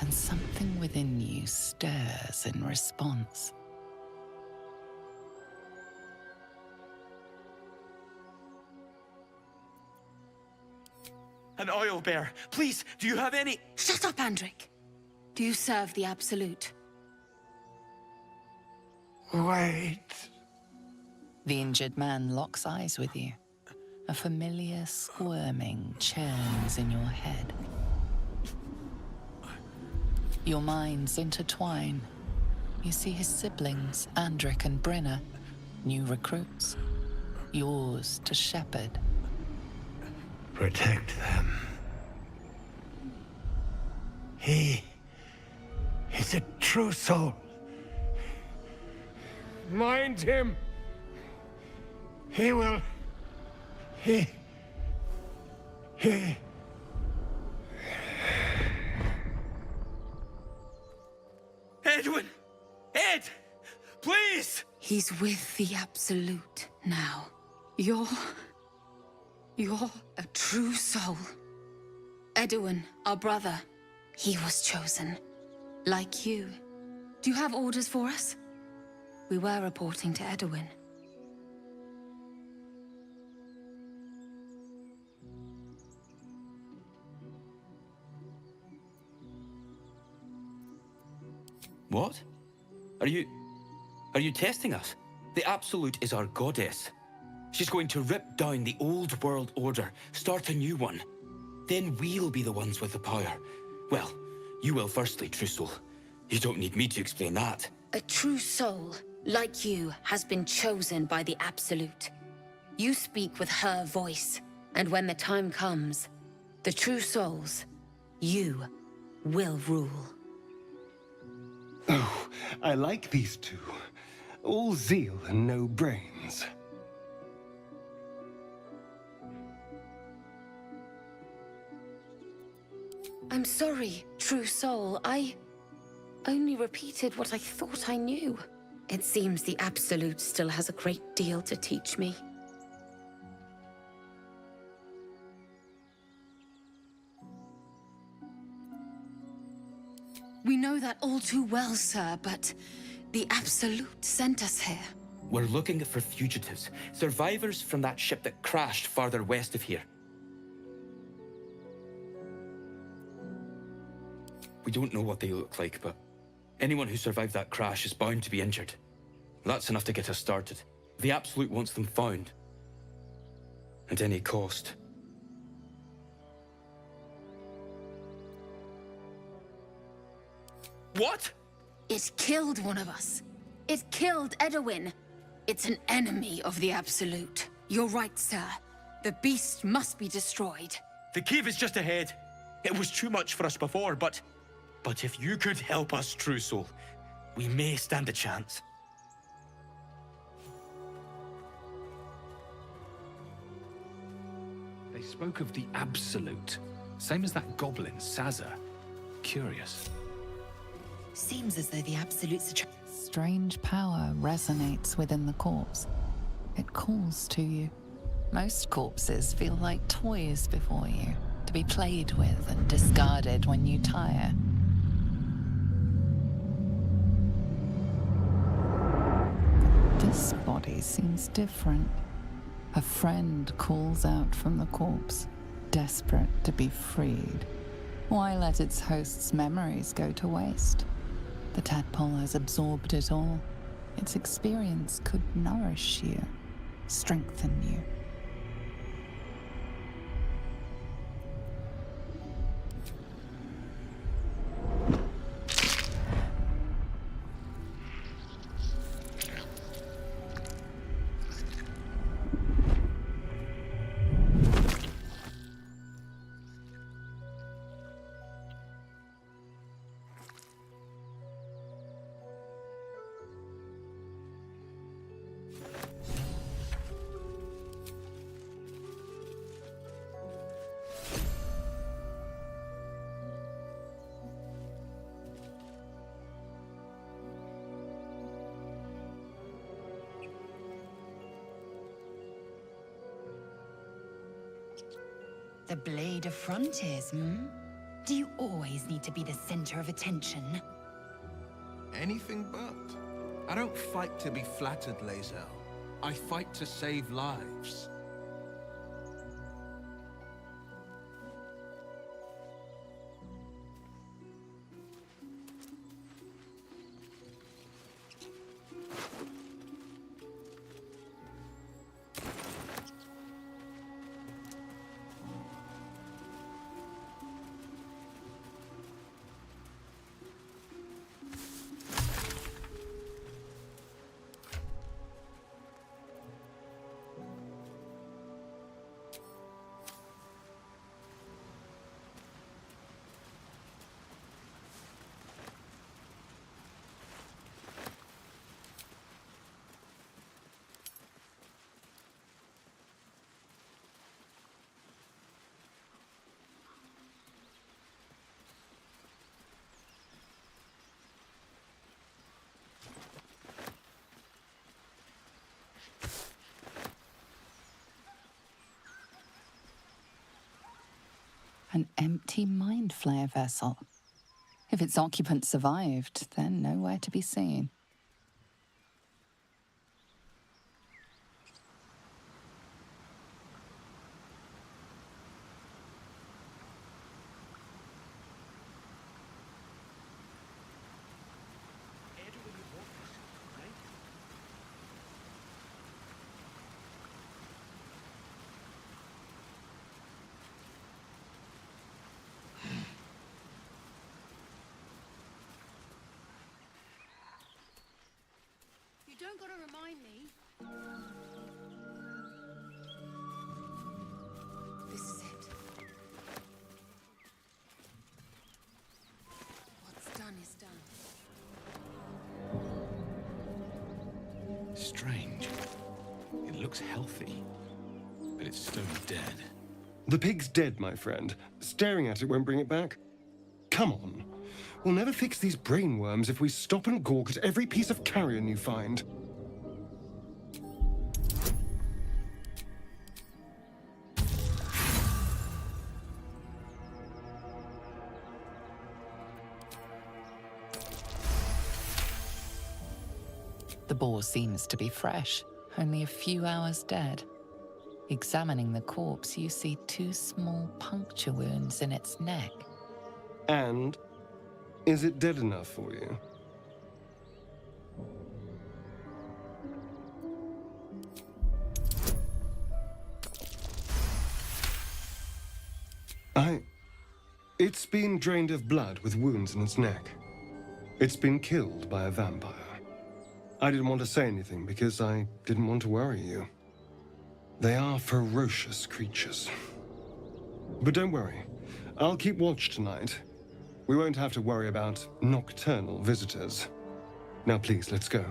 and something within you stirs in response. An owlbear. Please, do you have any... Shut up, Andric. Do you serve the Absolute? Wait. The injured man locks eyes with you. A familiar squirming churns in your head. Your minds intertwine. You see his siblings, Andric and Brenna, new recruits. Yours to shepherd. Protect them. He's a true soul. Mind him. He will... He... Edwin! Ed! Please! He's with the Absolute now. You're a true soul. Edowin, our brother, he was chosen. Like you. Do you have orders for us? We were reporting to Edowin. What? Are you testing us? The Absolute is our goddess. She's going to rip down the old world order, start a new one. Then we'll be the ones with the power. Well, you will firstly, true soul. You don't need me to explain that. A true soul, like you, has been chosen by the Absolute. You speak with her voice, and when the time comes, the true souls, you, will rule. Oh, I like these two. All zeal and no brains. I'm sorry, true soul. I only repeated what I thought I knew. It seems the Absolute still has a great deal to teach me. We know that all too well, sir, but the Absolute sent us here. We're looking for fugitives, survivors from that ship that crashed farther west of here. We don't know what they look like, but anyone who survived that crash is bound to be injured. That's enough to get us started. The Absolute wants them found. At any cost. What? It killed one of us. It killed Edowin. It's an enemy of the Absolute. You're right, sir. The beast must be destroyed. The cave is just ahead. It was too much for us before, but if you could help us, true soul, we may stand a chance. They spoke of the absolute. Same as that goblin, Sazza. Curious. Seems as though the absolute's Strange power resonates within the corpse. It calls to you. Most corpses feel like toys before you, to be played with and discarded when you tire. This body seems different. A friend calls out from the corpse, desperate to be freed. Why let its host's memories go to waste? The tadpole has absorbed it all. Its experience could nourish you, strengthen you. The blade of frontiers, hmm? Do you always need to be the center of attention? Anything but. I don't fight to be flattered, Lae'zel. I fight to save lives. An empty mind flayer vessel. If its occupant survived, then nowhere to be seen. You don't gotta remind me. This is it. What's done is done. Strange. It looks healthy, but it's stone dead. The pig's dead, my friend. Staring at it won't bring it back. Come on. We'll never fix these brainworms if we stop and gawk at every piece of carrion you find. The boar seems to be fresh, only a few hours dead. Examining the corpse, you see 2 small puncture wounds in its neck. And is it dead enough for you? It's been drained of blood with wounds in its neck. It's been killed by a vampire. I didn't want to say anything because I didn't want to worry you. They are ferocious creatures. But don't worry. I'll keep watch tonight. We won't have to worry about nocturnal visitors. Now please, let's go.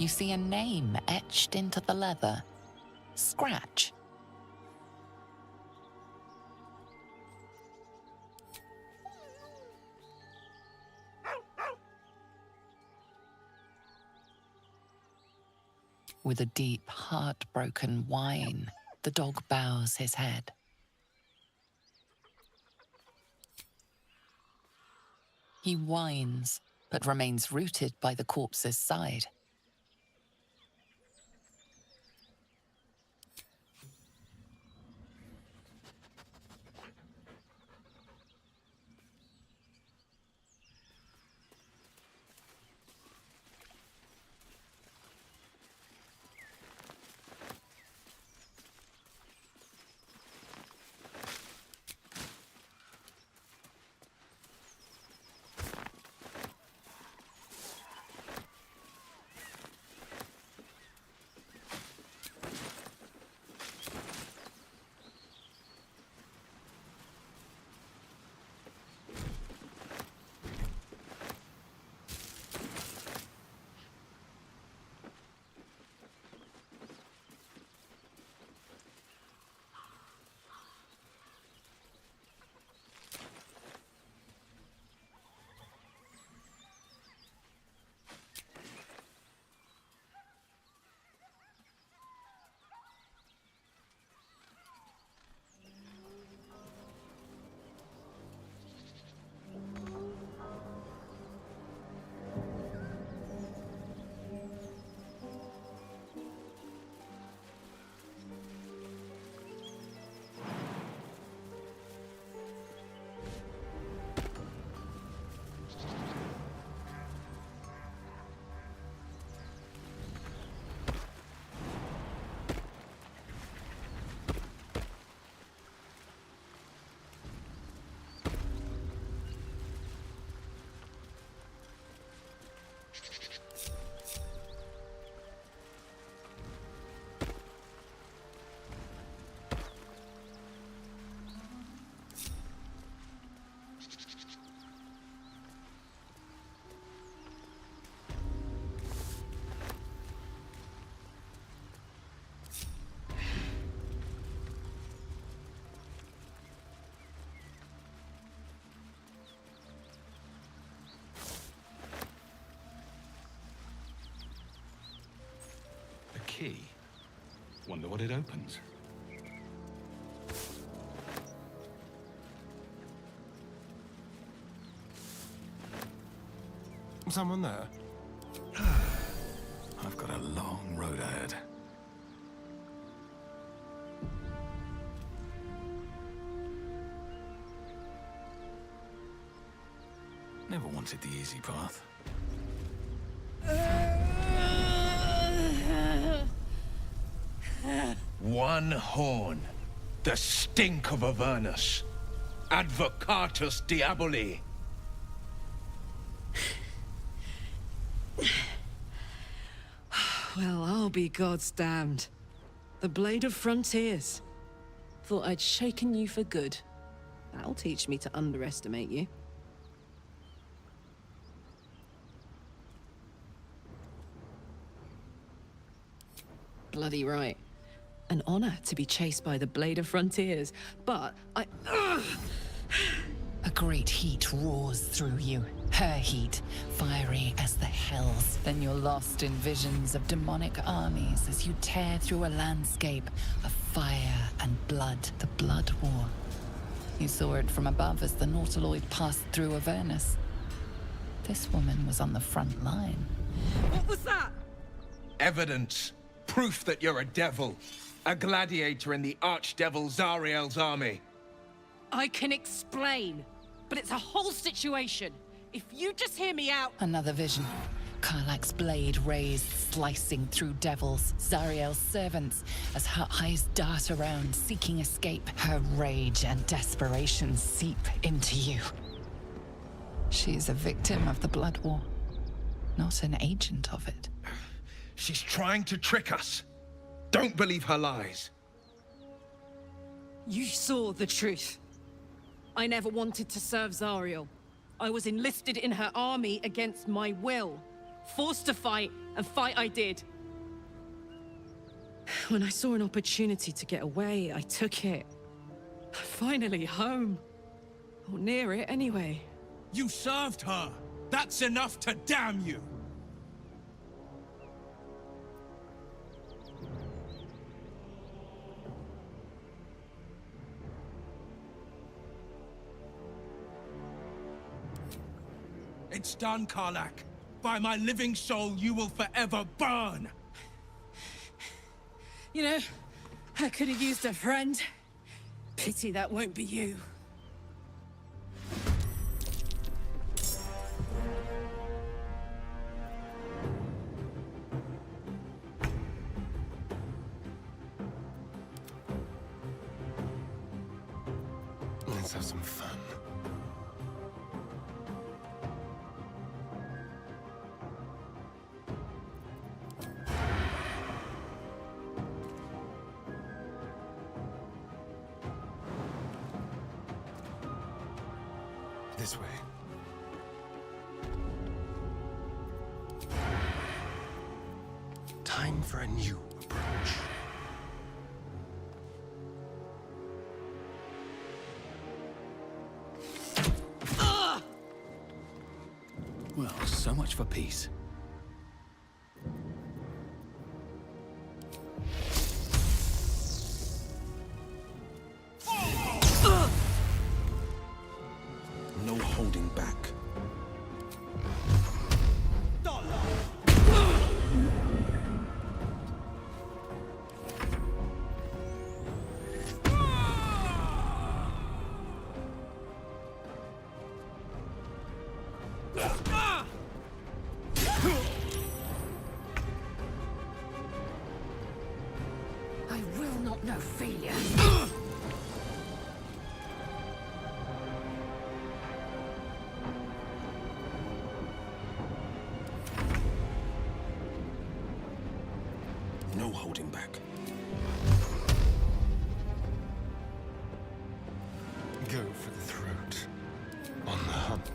you see a name etched into the leather. Scratch. With a deep, heartbroken whine, the dog bows his head. He whines, but remains rooted by the corpse's side. Key? Wonder what it opens. Someone there? I've got a long road ahead. Never wanted the easy path. One horn. The stink of Avernus. Advocatus Diaboli. Well, I'll be God's damned. The Blade of Frontiers. Thought I'd shaken you for good. That'll teach me to underestimate you. Bloody right. An honor to be chased by the Blade of Frontiers, but I... A great heat roars through you. Her heat, fiery as the hells. Then you're lost in visions of demonic armies as you tear through a landscape of fire and blood. The Blood War. You saw it from above as the Nautiloid passed through Avernus. This woman was on the front line. What was that? Evidence. Proof that you're a devil. A gladiator in the Archdevil Zariel's army. I can explain, but it's a whole situation. If you just hear me out... Another vision. Karlach's blade raised, slicing through devils, Zariel's servants, as her eyes dart around, seeking escape. Her rage and desperation seep into you. She is a victim of the Blood War, not an agent of it. She's trying to trick us. Don't believe her lies. You saw the truth. I never wanted to serve Zariel. I was enlisted in her army against my will. Forced to fight, and fight I did. When I saw an opportunity to get away, I took it. Finally home. Or near it, anyway. You served her! That's enough to damn you! It's done, Karlach. By my living soul, you will forever burn! You know, I could have used a friend. Pity that won't be you. Let's have some fun. This way. Time for a new approach. Well, so much for peace. No holding back. I will not know failure. No holding back. Go for the throat. On the hunt.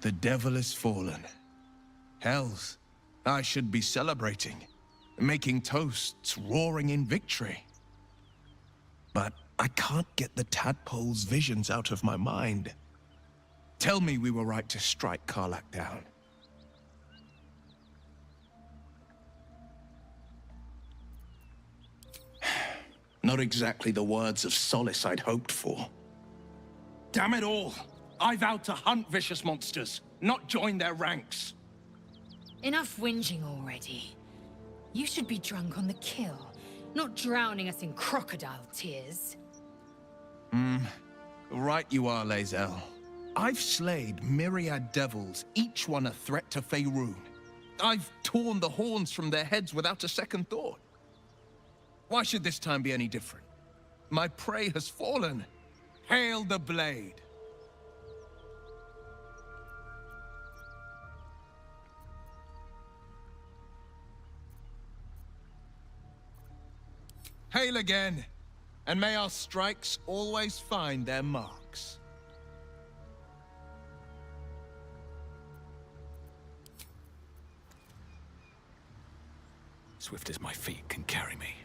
The devil is fallen. Hells, I should be celebrating, making toasts, roaring in victory. But I can't get the tadpole's visions out of my mind. Tell me we were right to strike Karlach down. Not exactly the words of solace I'd hoped for. Damn it all! I vowed to hunt vicious monsters, not join their ranks. Enough whinging already. You should be drunk on the kill, not drowning us in crocodile tears. Right you are, Lae'zel. I've slayed myriad devils, each one a threat to Faerun. I've torn the horns from their heads without a second thought. Why should this time be any different? My prey has fallen. Hail the blade! Hail again, and may our strikes always find their marks. Swift as my feet can carry me.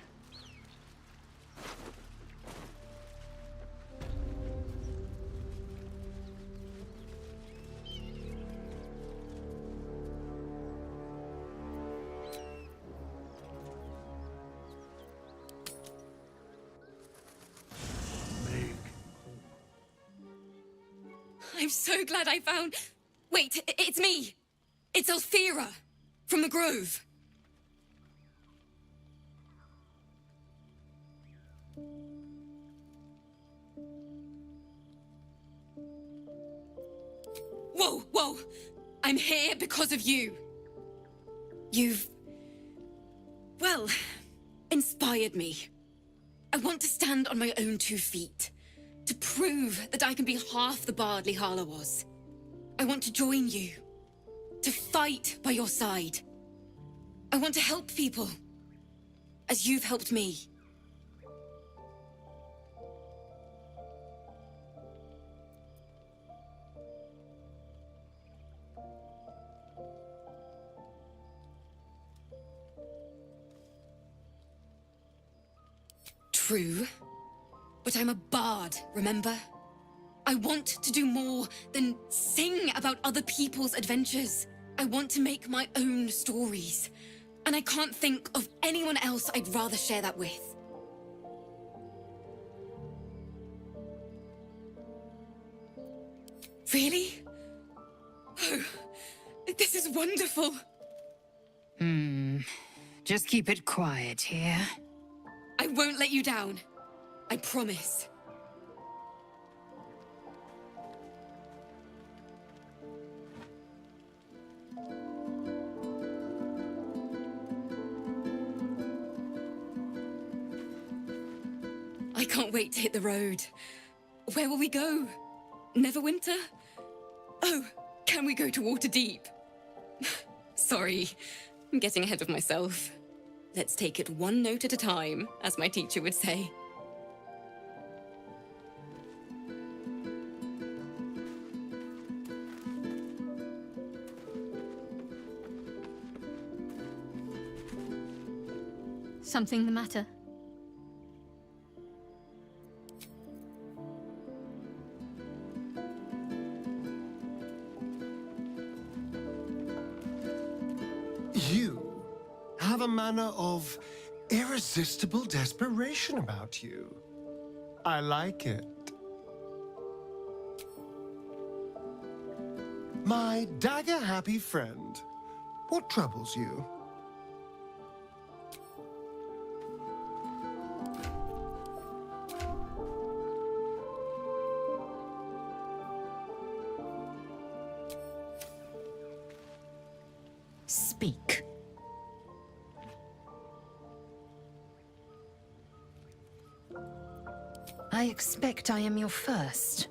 I'm so glad I found... Wait, it's me! It's Alfira, from the Grove. Whoa! I'm here because of you. You've well, inspired me. I want to stand on my own 2 feet, to prove that I can be half the bard Lihala was. I want to join you, to fight by your side. I want to help people, as you've helped me. True, but I'm a bard, remember? I want to do more than sing about other people's adventures. I want to make my own stories, and I can't think of anyone else I'd rather share that with. Really? Oh, this is wonderful. Just keep it quiet here. I won't let you down. I promise. I can't wait to hit the road. Where will we go? Neverwinter? Oh, can we go to Waterdeep? Sorry, I'm getting ahead of myself. Let's take it one note at a time, as my teacher would say. Something the matter? You have a manner of irresistible desperation about you. I like it. My dagger-happy friend, what troubles you? Speak. I expect I am your first.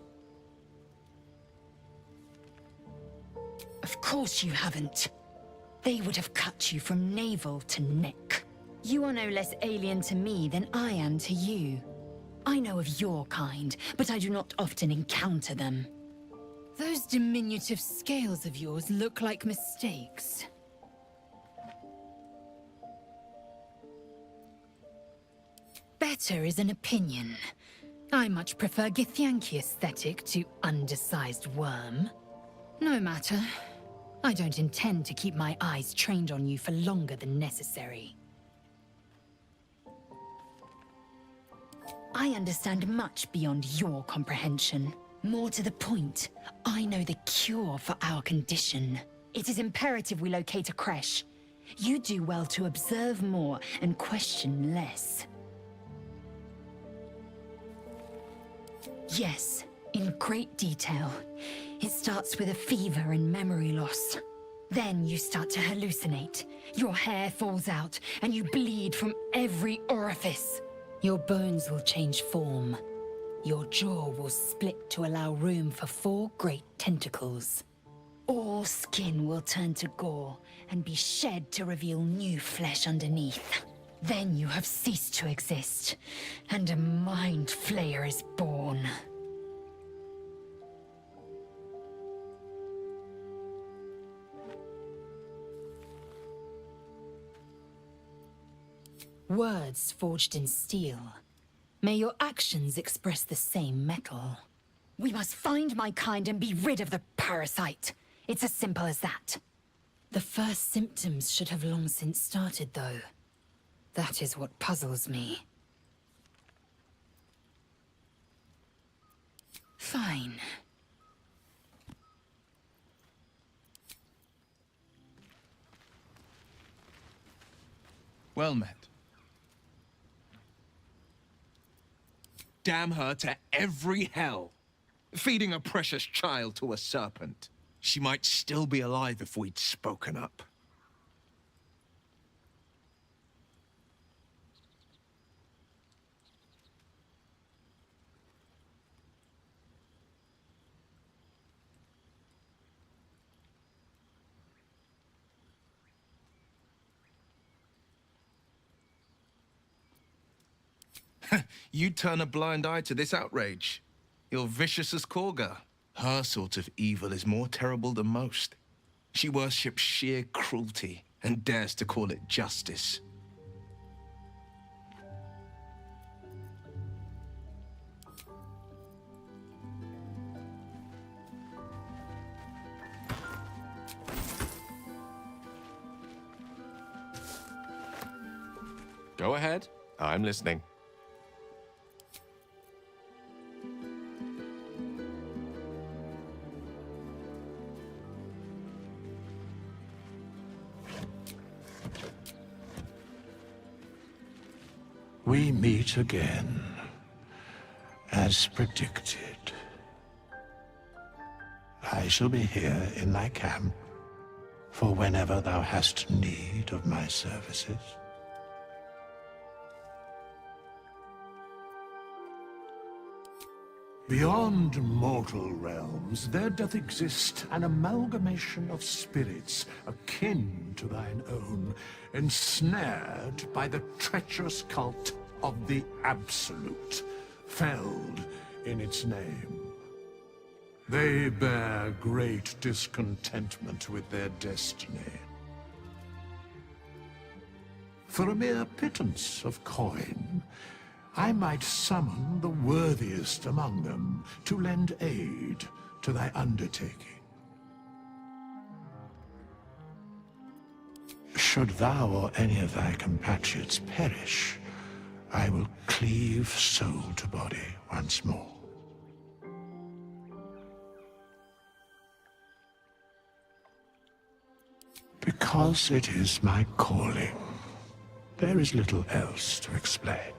Of course you haven't. They would have cut you from navel to neck. You are no less alien to me than I am to you. I know of your kind, but I do not often encounter them. Those diminutive scales of yours look like mistakes. Better is an opinion. I much prefer Githyanki aesthetic to undersized worm. No matter. I don't intend to keep my eyes trained on you for longer than necessary. I understand much beyond your comprehension. More to the point, I know the cure for our condition. It is imperative we locate a creche. You do well to observe more and question less. Yes, in great detail. It starts with a fever and memory loss. Then you start to hallucinate. Your hair falls out, and you bleed from every orifice. Your bones will change form. Your jaw will split to allow room for 4 great tentacles. All skin will turn to gore and be shed to reveal new flesh underneath. Then you have ceased to exist, and a mind flayer is born. Words forged in steel. May your actions express the same metal. We must find my kind and be rid of the parasite. It's as simple as that. The first symptoms should have long since started, though. That is what puzzles me. Fine. Well met. Damn her to every hell. Feeding a precious child to a serpent. She might still be alive if we'd spoken up. You turn a blind eye to this outrage. You're vicious as Korga. Her sort of evil is more terrible than most. She worships sheer cruelty and dares to call it justice. Go ahead. I'm listening. We meet again, as predicted. I shall be here in thy camp for whenever thou hast need of my services. Beyond mortal realms, there doth exist an amalgamation of spirits akin to thine own, ensnared by the treacherous cult of the Absolute, felled in its name. They bear great discontentment with their destiny. For a mere pittance of coin, I might summon the worthiest among them to lend aid to thy undertaking. Should thou or any of thy compatriots perish, I will cleave soul to body once more. Because it is my calling, there is little else to explain.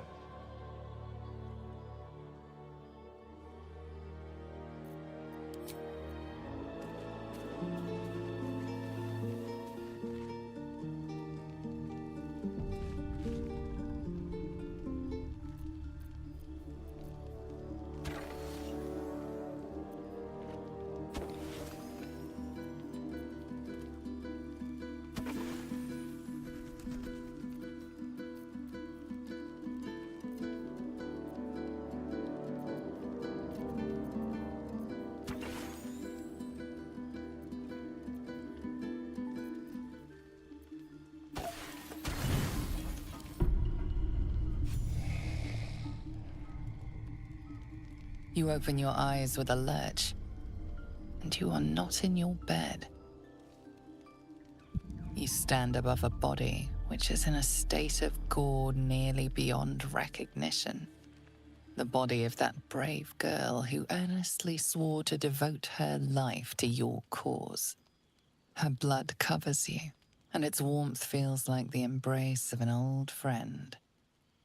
You open your eyes with a lurch, and you are not in your bed. You stand above a body which is in a state of gore nearly beyond recognition. The body of that brave girl who earnestly swore to devote her life to your cause. Her blood covers you, and its warmth feels like the embrace of an old friend.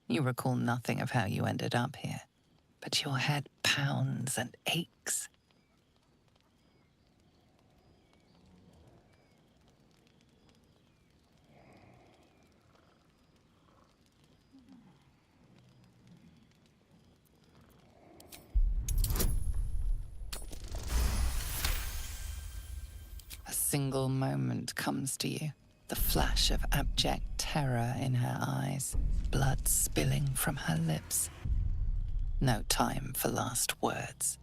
You recall nothing of how you ended up here, but your head pounds and aches. A single moment comes to you, the flash of abject terror in her eyes, blood spilling from her lips. No time for last words.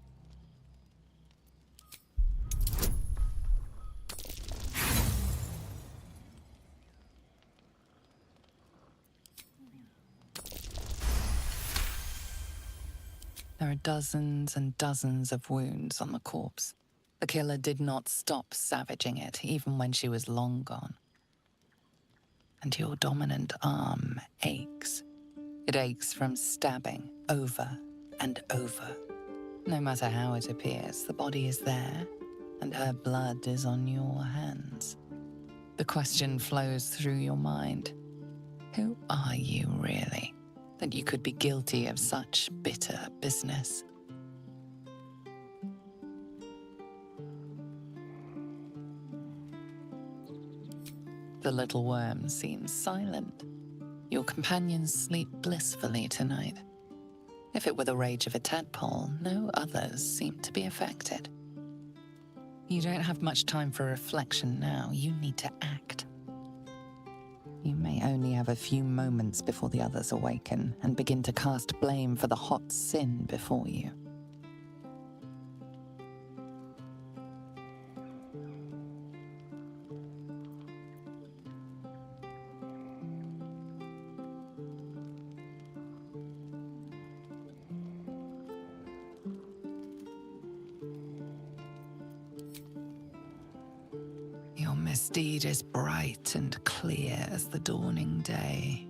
There are dozens and dozens of wounds on the corpse. The killer did not stop savaging it, even when she was long gone. And your dominant arm aches. It aches from stabbing over and over. No matter how it appears, the body is there, and her blood is on your hands. The question flows through your mind. Who are you really, that you could be guilty of such bitter business? The little worm seems silent. Your companions sleep blissfully tonight. If it were the rage of a tadpole, no others seem to be affected. You don't have much time for reflection now. You need to act. You may only have a few moments before the others awaken and begin to cast blame for the hot sin before you. Your misdeed is bright and clear as the dawning day.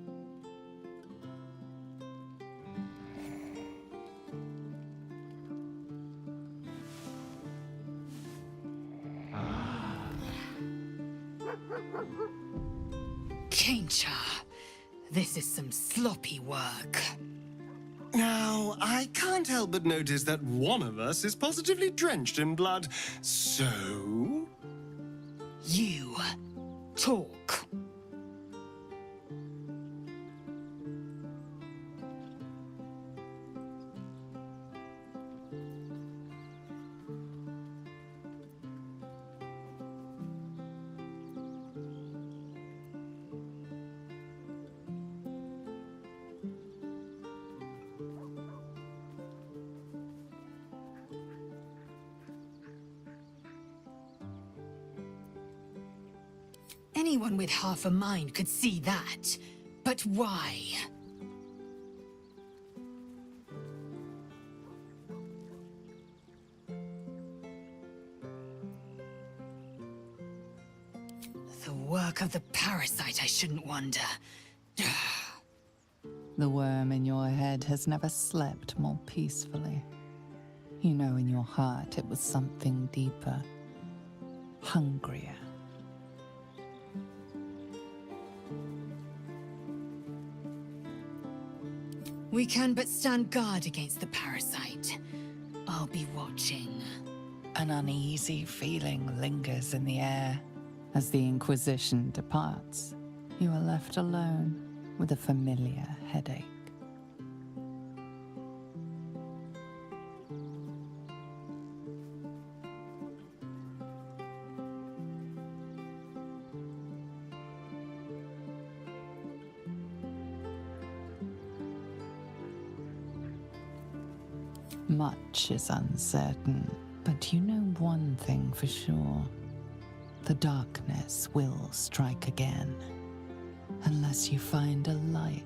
Caincha, this is some sloppy work. Now, I can't help but notice that one of us is positively drenched in blood, so... You talk. Anyone with half a mind could see that. But why? The work of the parasite, I shouldn't wonder. The worm in your head has never slept more peacefully. You know in your heart it was something deeper, hungrier. We can but stand guard against the parasite. I'll be watching. An uneasy feeling lingers in the air. As the Inquisition departs, you are left alone with a familiar headache. Much is uncertain, but you know one thing for sure. The darkness will strike again, unless you find a light.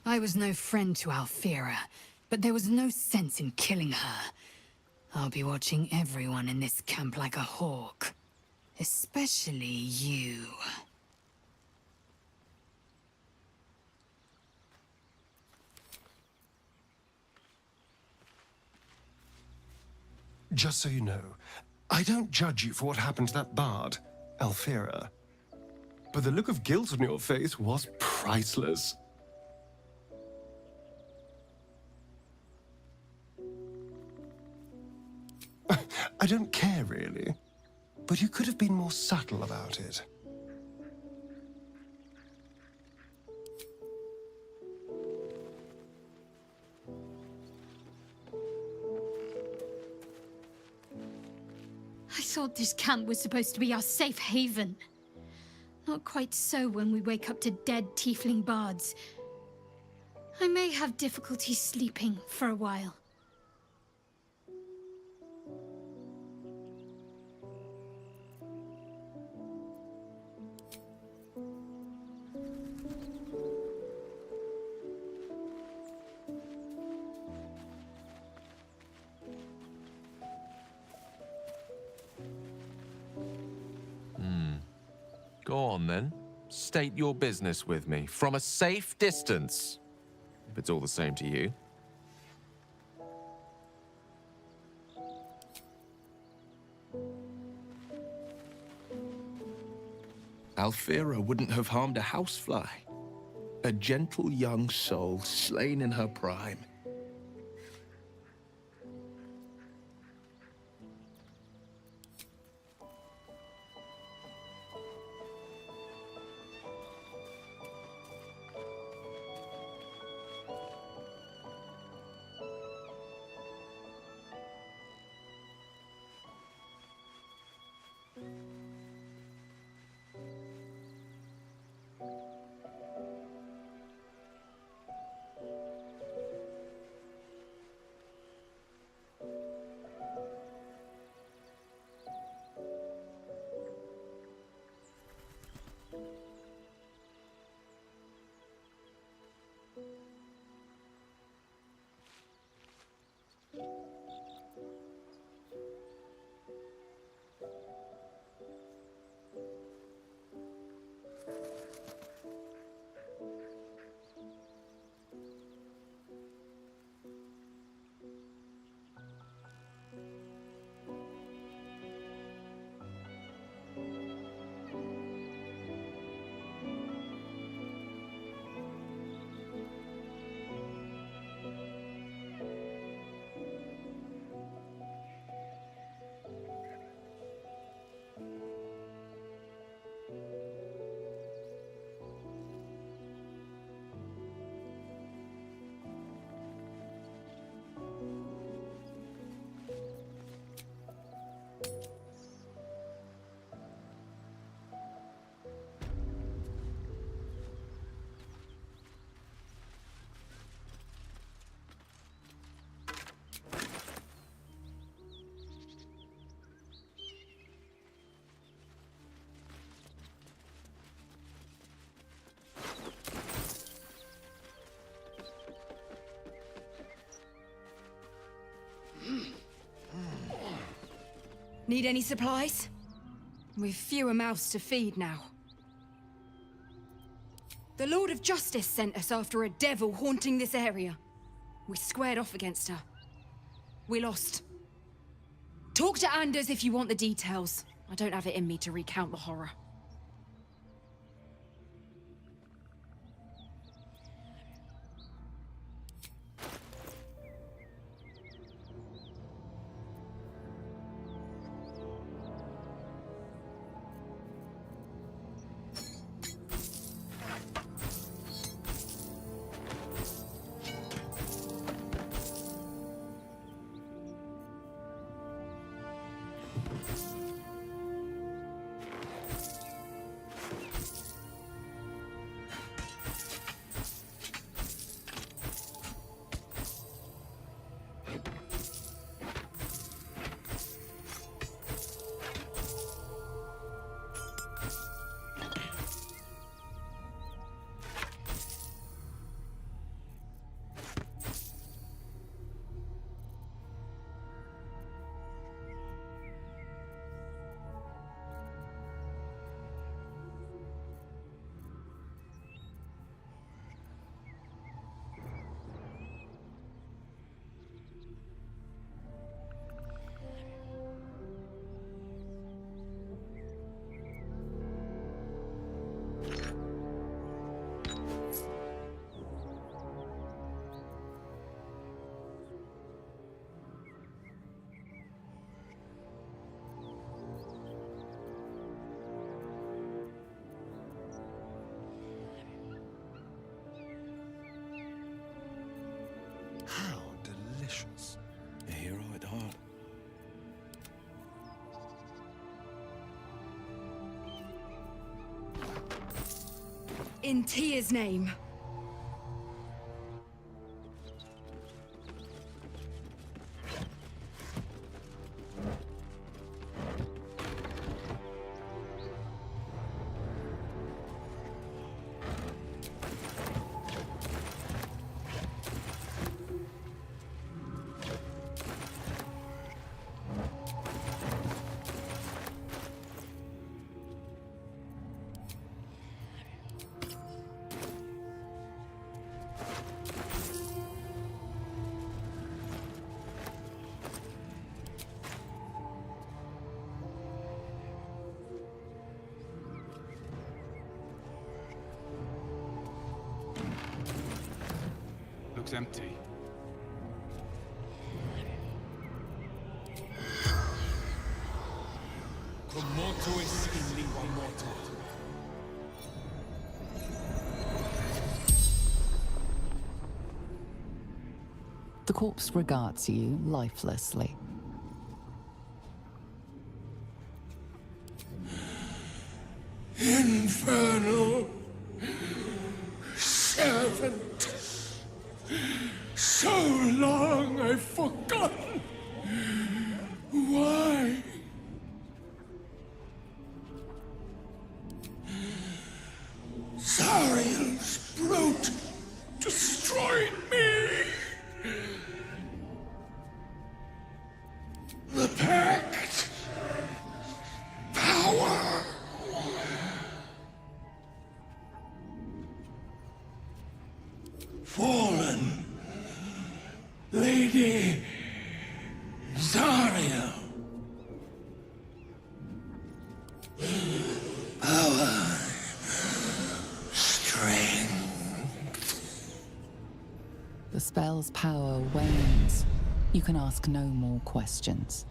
I was no friend to Alfira, but there was no sense in killing her. I'll be watching everyone in this camp like a hawk. Especially you. Just so you know, I don't judge you for what happened to that bard, Alfira. But the look of guilt on your face was priceless. I don't care, really. But you could have been more subtle about it. I thought this camp was supposed to be our safe haven. Not quite so when we wake up to dead tiefling bards. I may have difficulty sleeping for a while. Go on, then. State your business with me, from a safe distance, if it's all the same to you. Alfira wouldn't have harmed a housefly. A gentle young soul slain in her prime. Need any supplies? We've fewer mouths to feed now. The Lord of Justice sent us after a devil haunting this area. We squared off against her. We lost. Talk to Anders if you want the details. I don't have it in me to recount the horror. How delicious. A hero at heart. In Tia's name. looks empty. Cum mortuis in lingua morta. The corpse regards you lifelessly. Infernal servant. So long I've forgotten. Why? Zariel's brute destroyed me. The pact. Power. Fallen. Lady Zariel. Power. Strength. The spell's power wanes. You can ask no more questions.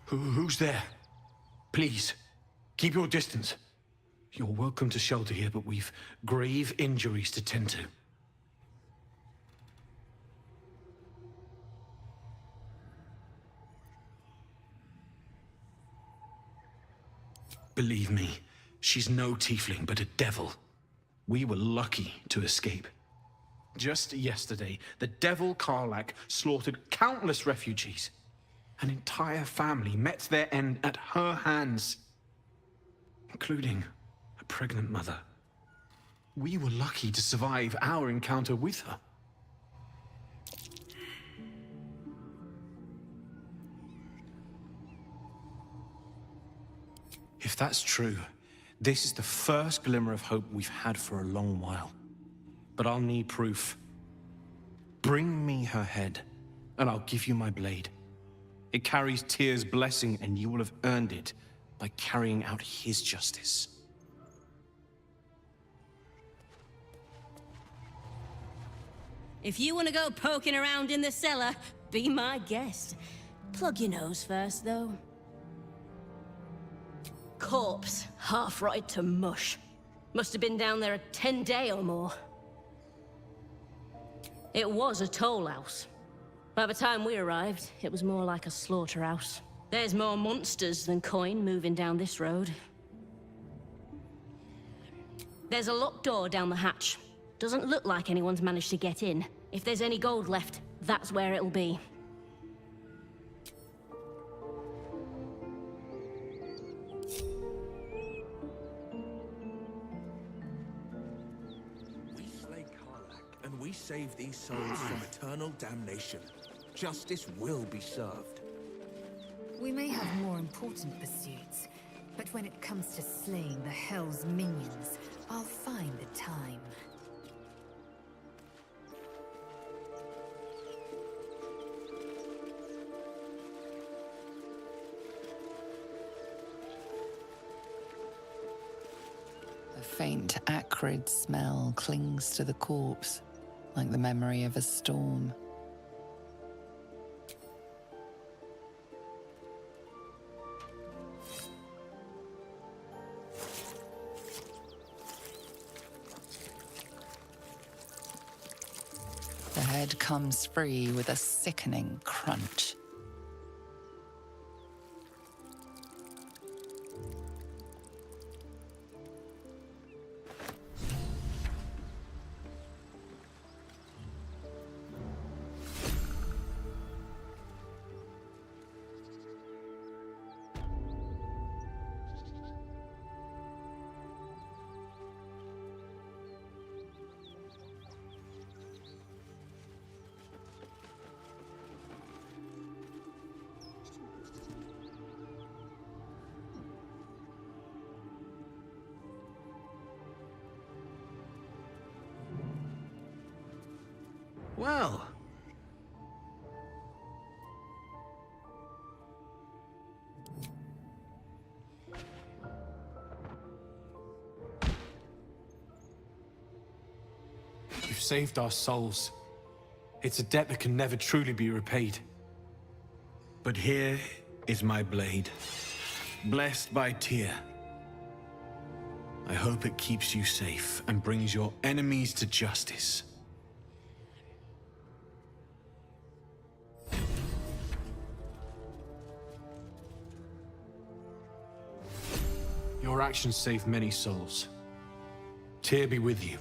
Who's there? Please, keep your distance. You're welcome to shelter here, but we've grave injuries to tend to. Believe me, she's no tiefling, but a devil. We were lucky to escape. Just yesterday, the devil Karlach slaughtered countless refugees. An entire family met their end at her hands, including a pregnant mother. We were lucky to survive our encounter with her. If that's true, this is the first glimmer of hope we've had for a long while. But I'll need proof. Bring me her head, and I'll give you my blade. It carries Tyr's blessing, and you will have earned it by carrying out his justice. If you want to go poking around in the cellar, be my guest. Plug your nose first, though. Corpse, half rotted to mush. Must have been down there a 10-day or more. It was a toll house. By the time we arrived, it was more like a slaughterhouse. There's more monsters than coin moving down this road. There's a locked door down the hatch. Doesn't look like anyone's managed to get in. If there's any gold left, that's where it'll be. We slay Karlach, and we save these souls from eternal damnation. Justice will be served. We may have more important pursuits, but when it comes to slaying the Hell's minions, I'll find the time. faint, acrid smell clings to the corpse, like the memory of a storm. The head comes free with a sickening crunch. Well. You've saved our souls. It's a debt that can never truly be repaid. But here is my blade, blessed by Tyr. I hope it keeps you safe and brings your enemies to justice. Your actions saved many souls. Tyr be with you.